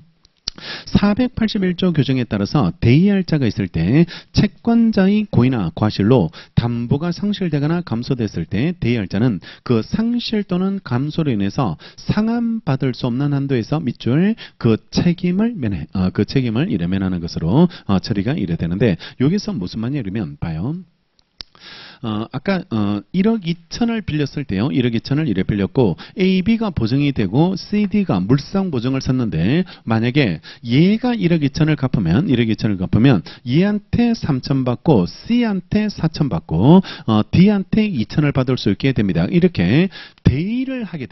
481조 규정에 따라서 대의할 자가 있을 때 채권자의 고의나 과실로 담보가 상실되거나 감소됐을 때 대의할 자는 그 상실 또는 감소로 인해서 상환받을 수 없는 한도에서 밑줄 그 책임을 면하는 것으로 처리가 이래 되는데 여기서 무슨 말이냐면 봐요. 아까 1억 2천을 빌렸을 때요. 1억 2천을 이래 빌렸고 A, B가 보증이 되고 C, D가 물상 보증을 섰는데 만약에 얘가 1억 2천을 갚으면 1억 2천을 갚으면 얘한테 3천 받고 C한테 4천 받고 D한테 2천을 받을 수 있게 됩니다. 이렇게 대의를 하게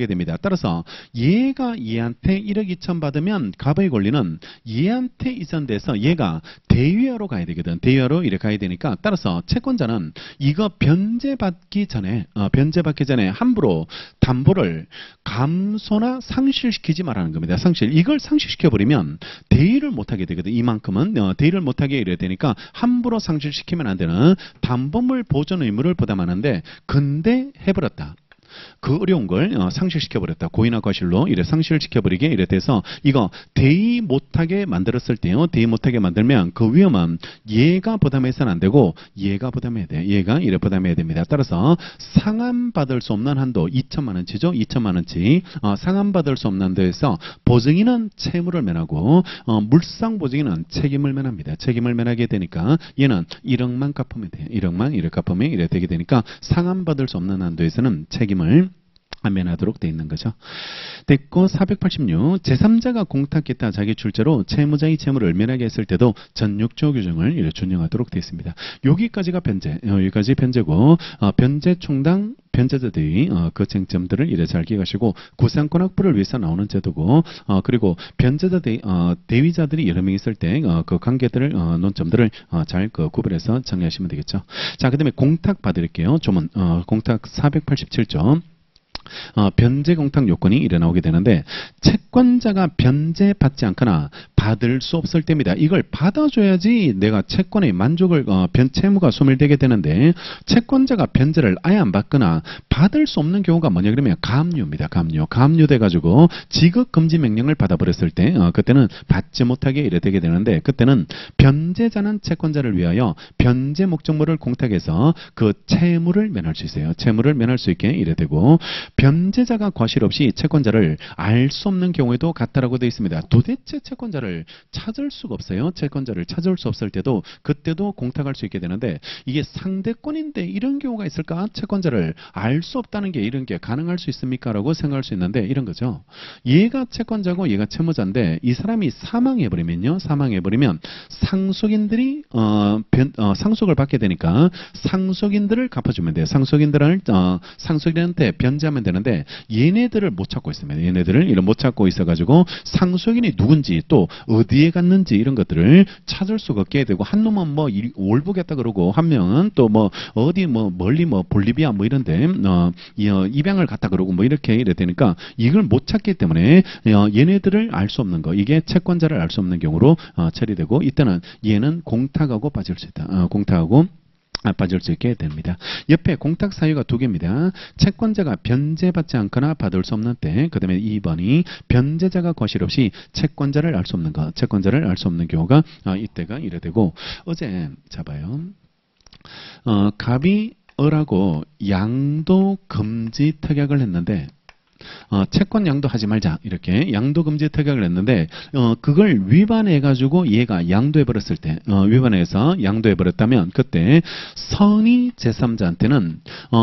됩니다. 따라서 얘가 얘한테 1억 2천 받으면 갑의 권리는 얘한테 이전돼서 얘가 대위하로 가야 되거든. 대위하로 이렇게 가야 되니까 따라서 채권자는 이거 변제받기 전에 함부로 담보를 감소나 상실시키지 말라는 겁니다. 이걸 상실시켜버리면 대위를 못하게 되거든. 이만큼은 대위를 못하게 이래야 되니까 함부로 상실시키면 안 되는 담보물 보존 의무를 부담하는데 근데 해버렸다. 그 어려운 걸 상실시켜버렸다. 고의나 과실로 이래 상실시켜버리게 이래 돼서 이거 대의 못하게 만들었을 때요. 대의 못하게 만들면 그 위험은 얘가 부담해서는 안 되고 얘가 부담해야 돼. 얘가 이래 부담해야 됩니다. 따라서 상환받을 수 없는 한도 2천만 원치죠. 2천만 원치 상환받을 수 없는 한도에서 보증인은 채무를 면하고 물상 보증인은 책임을 면합니다. 책임을 면하게 되니까 얘는 1억만 갚으면 돼. 1억만 이래 갚으면 이래 되게 되니까 상환받을 수 없는 한도에서는 책임을 면하도록 되어 있는 거죠. 됐고 486 제3자가 공탁했다 자기 출제로 채무자의 채무를 면하게 했을 때도 전6조 규정을 이렇게 준용하도록 되어 있습니다. 여기까지가 여기까지 변제고 변제 총당 변제자들이 그 쟁점들을 이래 잘 기억하시고 구상권 확보를 위해서 나오는 제도고 그리고 변제자 대위자들이 여러 명 있을 때 그 관계들을 논점들을 잘 구별해서 정리하시면 되겠죠. 자, 그다음에 공탁 봐드릴게요. 조문 공탁 487조 변제 공탁 요건이 이래 나오게 되는데 채권자가 변제받지 않거나 받을 수 없을 때입니다. 이걸 받아줘야지 내가 채권의 만족을 채무가 소멸되게 되는데 채권자가 변제를 아예 안 받거나 받을 수 없는 경우가 뭐냐 그러면 가압류입니다. 가압류돼 가지고 지급 금지 명령을 받아버렸을 때 그때는 받지 못하게 이래 되게 되는데 그때는 변제자는 채권자를 위하여 변제 목적물을 공탁해서 그 채무를 면할 수 있어요. 채무를 면할 수 있게 이래 되고 변제자가 과실 없이 채권자를 알 수 없는 경우에도 같다라고 되어 있습니다. 도대체 채권자를 찾을 수가 없어요. 채권자를 찾을 수 없을 때도 그때도 공탁할 수 있게 되는데 이게 상대권인데 이런 경우가 있을까? 채권자를 알 수 없다는 게 이런 게 가능할 수 있습니까? 라고 생각할 수 있는데 이런 거죠. 얘가 채권자고 얘가 채무자인데 이 사람이 사망해버리면 상속인들이 상속을 받게 되니까 상속인들을 갚아주면 돼요. 상속인한테 변제하면 되는데 얘네들을 못 찾고 있습니다. 얘네들을 못 찾고 있어가지고 상속인이 누군지 또 어디에 갔는지 이런 것들을 찾을 수가 없게 되고 한 놈은 뭐 월북했다 그러고 한 명은 또 뭐 어디 뭐 멀리 뭐 볼리비아 뭐 이런데 입양을 갔다 그러고 뭐 이렇게 이래 되니까 이걸 못 찾기 때문에 얘네들을 알 수 없는 거 이게 채권자를 알 수 없는 경우로 처리되고 이때는 얘는 공탁하고 빠질 수 있다. 공탁하고 빠질 수 있게 됩니다. 옆에 공탁 사유가 두 개입니다. 채권자가 변제받지 않거나 받을 수 없는 때, 그 다음에 2번이 변제자가 과실 없이 채권자를 알 수 없는 것, 채권자를 알 수 없는 경우가 이때가 이래 되고 어제 잡아요. 갑이 을하고 양도 금지 특약을 했는데 채권 양도하지 말자 이렇게 양도금지 특약을 했는데 그걸 위반해가지고 얘가 양도해버렸을 때 위반해서 양도해버렸다면 그때 선의 제3자한테는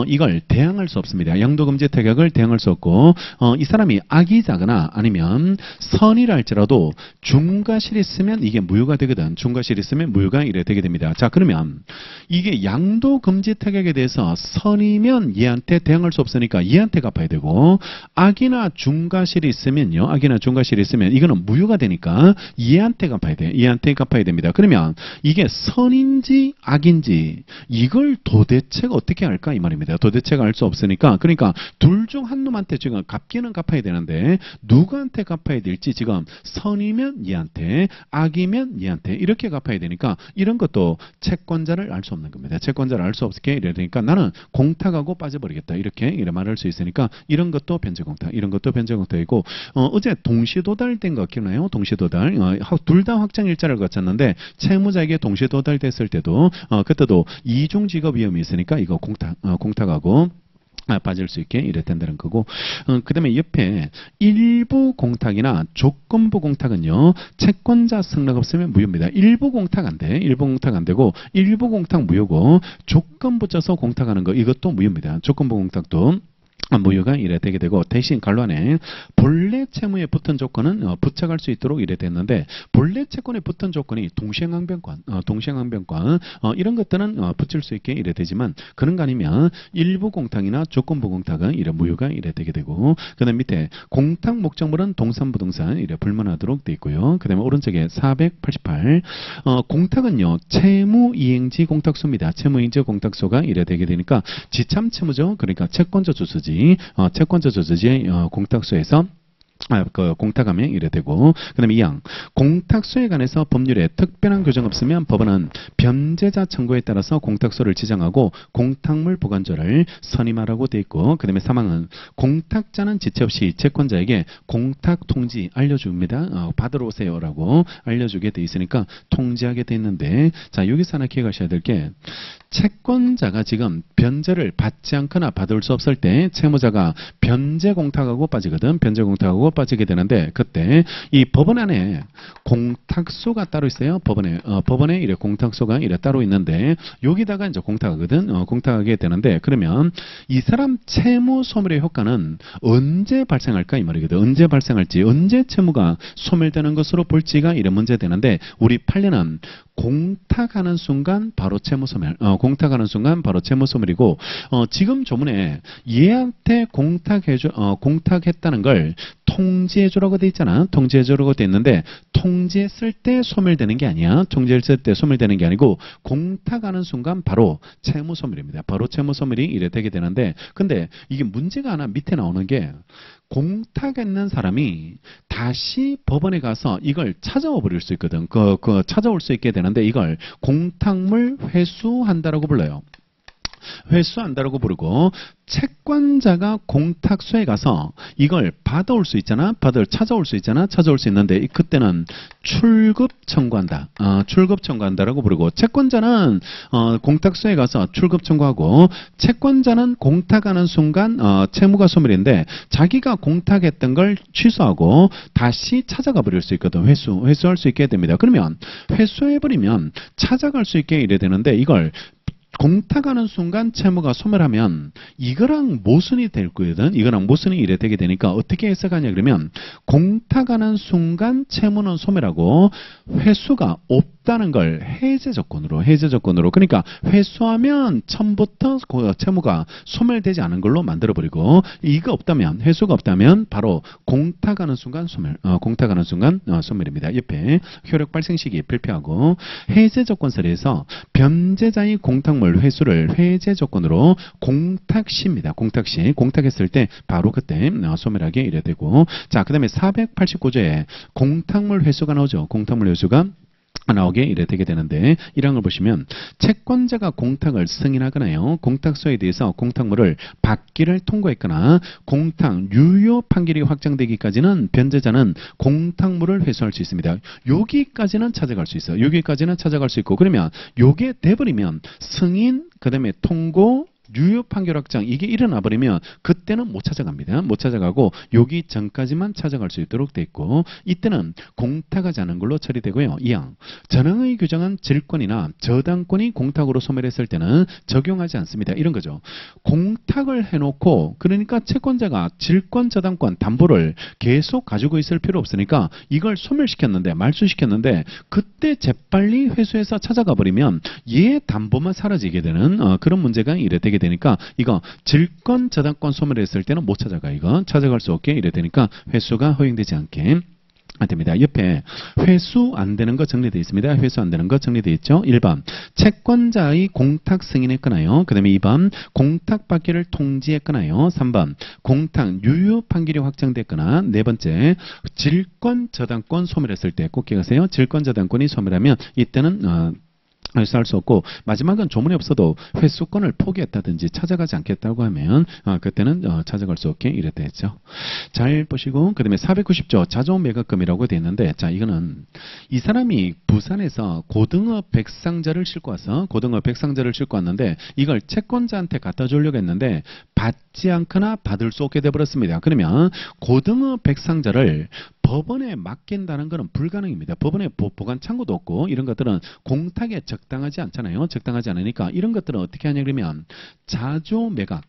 이걸 대항할 수 없습니다. 양도금지 특약을 대항할 수 없고 이 사람이 악의자거나 아니면 선의라 할지라도 중과실이 있으면 이게 무효가 되거든. 중과실이 있으면 무효가 이래 되게 됩니다. 자, 그러면 이게 양도금지 특약에 대해서 선의면 얘한테 대항할 수 없으니까 얘한테 갚아야 되고 악이나 중과실이 있으면요. 악이나 중과실이 있으면 이거는 무효가 되니까 얘한테 갚아야 돼. 얘한테 갚아야 됩니다. 그러면 이게 선인지 악인지 이걸 도대체가 어떻게 할까 이 말입니다. 도대체가 알 수 없으니까 그러니까 둘 중 한 놈한테 지금 갚기는 갚아야 되는데 누구한테 갚아야 될지 지금 선이면 얘한테 악이면 얘한테 이렇게 갚아야 되니까 이런 것도 채권자를 알 수 없는 겁니다. 채권자를 알 수 없게 이러니까 나는 공탁하고 빠져버리겠다. 이렇게 말할 수 있으니까 이런 것도 변제공탁, 이런 것도 변제공탁이고 어제 동시도달된 거 기억나요? 동시도달 둘 다 확정일자를 거쳤는데 채무자에게 동시도달됐을 때도 그때도 이중직업 위험이 있으니까 이거 공탁하고 빠질 수 있게 이래 된다는 거고, 그 다음에 옆에 일부 공탁이나 조건부 공탁은요, 채권자 승낙 없으면 무효입니다. 일부 공탁 안 돼. 일부 공탁 안 되고, 일부 공탁 무효고, 조건 붙여서 공탁하는 거, 이것도 무효입니다. 조건부 공탁도 무효가 이래 되게 되고, 대신 간란에 본래 채무에 붙은 조건은 부착할 수 있도록 이래 됐는데, 본래 채권에 붙은 조건이 동시행항변권, 이런 것들은 붙일 수 있게 이래 되지만, 그런 거 아니면 일부 공탁이나 조건부 공탁은 이래 무효가 이래 되게 되고, 그 다음 밑에 공탁 목적물은 동산부동산 이래 불문하도록 돼 있고요. 그 다음에 오른쪽에 488 공탁은요, 채무이행지 공탁소입니다. 채무이행지 공탁소가 이래 되게 되니까 지참 채무죠. 그러니까 채권자 주소지, 채권자 주소지의 공탁소에서 공탁하면 이래 되고, 그 다음에 2항 공탁소에 관해서 법률에 특별한 규정 없으면 법원은 변제자 청구에 따라서 공탁소를 지정하고 공탁물 보관조를 선임하라고 돼 있고, 그 다음에 3항은 공탁자는 지체 없이 채권자에게 공탁 통지 알려줍니다. 받으러 오세요라고 알려주게 돼 있으니까 통지하게 돼 있는데, 자, 여기서 하나 기억하셔야 될 게, 채권자가 지금 변제를 받지 않거나 받을 수 없을 때 채무자가 변제 공탁하고 빠지거든. 변제 공탁하고 빠지게 되는데, 그때 이 법원 안에 공탁소가 따로 있어요. 법원에 이래 공탁소가 이래 따로 있는데, 여기다가 이제 공탁하거든. 공탁하게 되는데, 그러면 이 사람 채무 소멸의 효과는 언제 발생할까 이 말이거든. 언제 발생할지, 언제 채무가 소멸되는 것으로 볼지가 이런 문제 되는데, 우리 판례는 공탁하는 순간 바로 채무 소멸, 공탁하는 순간 바로 채무 소멸이고, 지금 조문에 얘한테 공탁했다는 걸 통지해주라고 돼 있잖아. 통지해주라고 돼 있는데, 통지했을 때 소멸되는 게 아니야. 통지했을 때 소멸되는 게 아니고, 공탁하는 순간 바로 채무 소멸입니다. 바로 채무 소멸이 이래 되게 되는데, 근데 이게 문제가 하나 밑에 나오는 게, 공탁했는 사람이 다시 법원에 가서 이걸 찾아와 버릴 수 있거든. 찾아올 수 있게 되는데, 이걸 공탁물 회수한다라고 불러요. 회수한다라고 부르고, 채권자가 공탁소에 가서 이걸 받아올 수 있잖아. 찾아올 수 있잖아. 찾아올 수 있는데, 그때는 출급 청구한다. 출급 청구한다라고 부르고, 채권자는 공탁소에 가서 출급 청구하고, 채권자는 공탁하는 순간 채무가 소멸인데, 자기가 공탁했던 걸 취소하고 다시 찾아가 버릴 수 있거든. 회수할 수 있게 됩니다. 그러면 회수해버리면 찾아갈 수 있게 이래 되는데, 이걸 공탁하는 순간 채무가 소멸하면 이거랑 모순이 될 거거든. 이거랑 모순이 이래 되게 되니까 어떻게 해석하냐 그러면, 공탁하는 순간 채무는 소멸하고 회수가 없다는 걸 해제 조건으로, 그러니까 회수하면 처음부터 채무가 소멸되지 않은 걸로 만들어 버리고, 이거 없다면, 회수가 없다면 바로 공탁하는 순간 소멸, 공탁하는 순간 소멸입니다. 옆에 효력 발생 시기 필표하고, 해제 조건설에서 변제자의 공탁물 회수를 해제 조건으로 공탁시입니다. 공탁시. 공탁했을 때 바로 그때 소멸하게 이래 되고, 자, 그 다음에 489조에 공탁물 회수가 나오죠. 공탁물 회수가 나오게 이래 되게 되는데, 1항을 보시면 채권자가 공탁을 승인하거나요, 공탁소에 대해서 공탁물을 받기를 통고했거나 공탁 유효 판결이 확정되기까지는 변제자는 공탁물을 회수할 수 있습니다. 여기까지는 찾아갈 수 있어요. 여기까지는 찾아갈 수 있고, 그러면 요게 돼버리면 승인, 그 다음에 통고, 유효 판결 확정, 이게 일어나 버리면 그때는 못 찾아갑니다. 못 찾아가고 여기 전까지만 찾아갈 수 있도록 돼 있고, 이때는 공탁하지 않은 걸로 처리되고요. 2항 전항의 규정은 질권이나 저당권이 공탁으로 소멸했을 때는 적용하지 않습니다. 이런 거죠. 공탁을 해놓고, 그러니까 채권자가 질권, 저당권, 담보를 계속 가지고 있을 필요 없으니까 이걸 소멸시켰는데, 말소시켰는데, 그때 재빨리 회수해서 찾아가 버리면 얘 담보만 사라지게 되는 그런 문제가 이래 되게 되니까, 이거 질권, 저당권 소멸했을 때는 못 찾아가. 이거 찾아갈 수 없게 이래 되니까 회수가 허용되지 않게 됩니다. 옆에 회수 안 되는 거 정리되어 있습니다. 회수 안 되는 거 정리되어 있죠. 1번 채권자의 공탁 승인했거나요. 그 다음에 2번 공탁 받기를 통지했거나요. 3번 공탁 유효 판결이 확정됐거나, 4번째 질권, 저당권 소멸했을 때 꼭 기억하세요. 질권, 저당권이 소멸하면 이때는 회수할 수 없고, 마지막은 조문이 없어도 회수권을 포기했다든지 찾아가지 않겠다고 하면 그때는 찾아갈 수 없게 이랬다 했죠. 잘 보시고, 그 다음에 490조 자조 매각금이라고 되어 있는데, 자, 이거는 이 사람이 부산에서 고등어 백상자를 싣고 와서, 고등어 백상자를 싣고 왔는데, 이걸 채권자한테 갖다 주려고 했는데 받지 않거나 받을 수 없게 되어버렸습니다. 그러면 고등어 백상자를 법원에 맡긴다는 것은 불가능입니다. 법원에 보관 창고도 없고 이런 것들은 공탁에 적당하지 않잖아요. 적당하지 않으니까 이런 것들은 어떻게 하냐 그러면 자조 매각,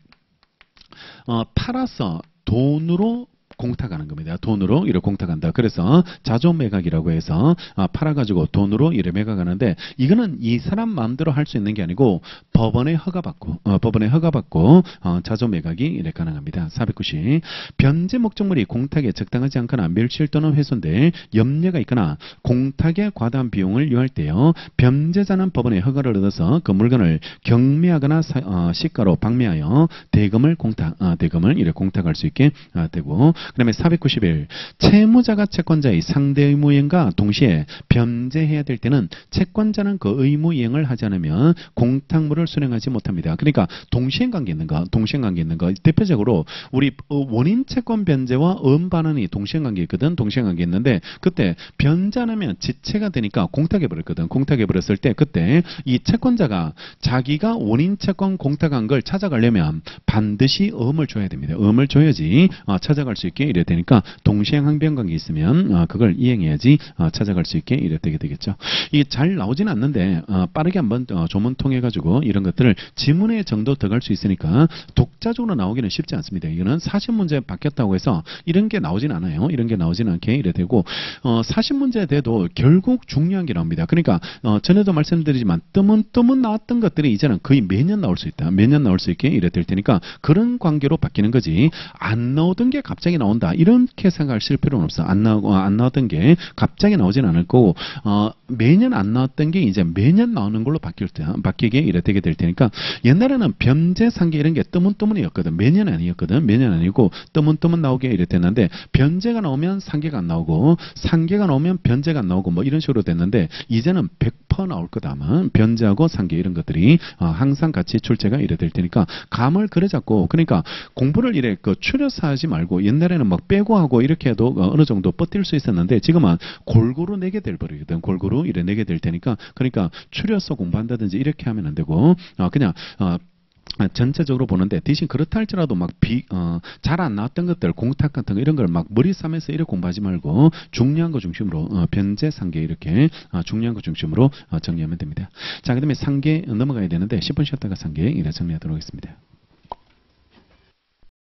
팔아서 돈으로 공탁하는 겁니다. 돈으로 이렇게 공탁한다. 그래서 자조 매각이라고 해서 팔아가지고 돈으로 이렇게 매각하는데 이거는 이 사람 마음대로 할 수 있는 게 아니고 법원의 허가받고 자조 매각이 이렇게 가능합니다. 490. 변제 목적물이 공탁에 적당하지 않거나 멸실 또는 훼손될 염려가 있거나 공탁에 과다한 비용을 요할 때요. 변제자는 법원의 허가를 얻어서 그 물건을 경매하거나 시가로 방매하여 대금을 이렇게 공탁할 수 있게 되고 그 다음에 491. 채무자가 채권자의 상대 의무 이행과 동시에 변제해야 될 때는 채권자는 그 의무 이행을 하지 않으면 공탁물을 수령하지 못합니다. 그러니까 동시행관계 있는 거. 대표적으로 우리 원인 채권 변제와 음반원이 동시행관계 있거든. 동시행관계 있는데 그때 변제 안 하면 지체가 되니까 공탁해버렸거든. 공탁해버렸을 때 그때 이 채권자가 자기가 원인 채권 공탁한 걸 찾아가려면 반드시 음을 줘야 됩니다. 음을 줘야지 찾아갈 수 있게 이래 되니까 동시행 항변관계 있으면 그걸 이행해야지 찾아갈 수 있게 이래 되게 되겠죠. 이게 잘 나오진 않는데 빠르게 한번 조문 통해 가지고 이런 것들을 지문의 정도 더 갈 수 있으니까 독자적으로 나오기는 쉽지 않습니다. 이거는 사실 문제 바뀌었다고 해서 이런 게 나오진 않아요. 이런 게 나오진 않게 이래 되고 사실 문제 돼도 결국 중요한 게 나옵니다. 그러니까 전에도 말씀드리지만 뜨문 나왔던 것들이 이제는 거의 매년 나올 수 있다. 매년 나올 수 있게 이래 될 테니까 그런 관계로 바뀌는 거지. 안 나오던 게 갑자기 나온다. 이렇게 생각하실 필요는 없어. 안 나왔던 게 갑자기 나오진 않을 거고 매년 안 나왔던 게 이제 매년 나오는 걸로 바뀌게 이래 되게 될 테니까 옛날에는 변제 상계 이런 게 뜨문뜨문이었거든. 매년 아니었거든. 매년 아니고 뜨문뜨문 나오게 이래 됐는데 변제가 나오면 상계가 안 나오고 상계가 나오면 변제가 안 나오고 뭐 이런 식으로 됐는데 이제는 100% 나올 거다. 아마 변제하고 상계 이런 것들이 항상 같이 출제가 이래 될 테니까 감을 그래 잡고 그러니까 공부를 이래 추려서 하지 말고 옛날에는 막 빼고 하고 이렇게 해도 어느 정도 버틸 수 있었는데 지금은 골고루 내게 될 버리거든. 골고루 이래 내게 될 테니까 그러니까 추려서 공부한다든지 이렇게 하면 안 되고 그냥 전체적으로 보는데 대신 그렇다 할지라도 막 잘 안 나왔던 것들 공탁 같은 거 이런 걸 막 머리 싸매서 이렇게 공부하지 말고 중요한 거 중심으로 변제 상계 이렇게 중요한 거 중심으로 정리하면 됩니다. 자, 그다음에 상계 넘어가야 되는데 10분 쉬었다가 상계 이래 정리하도록 하겠습니다.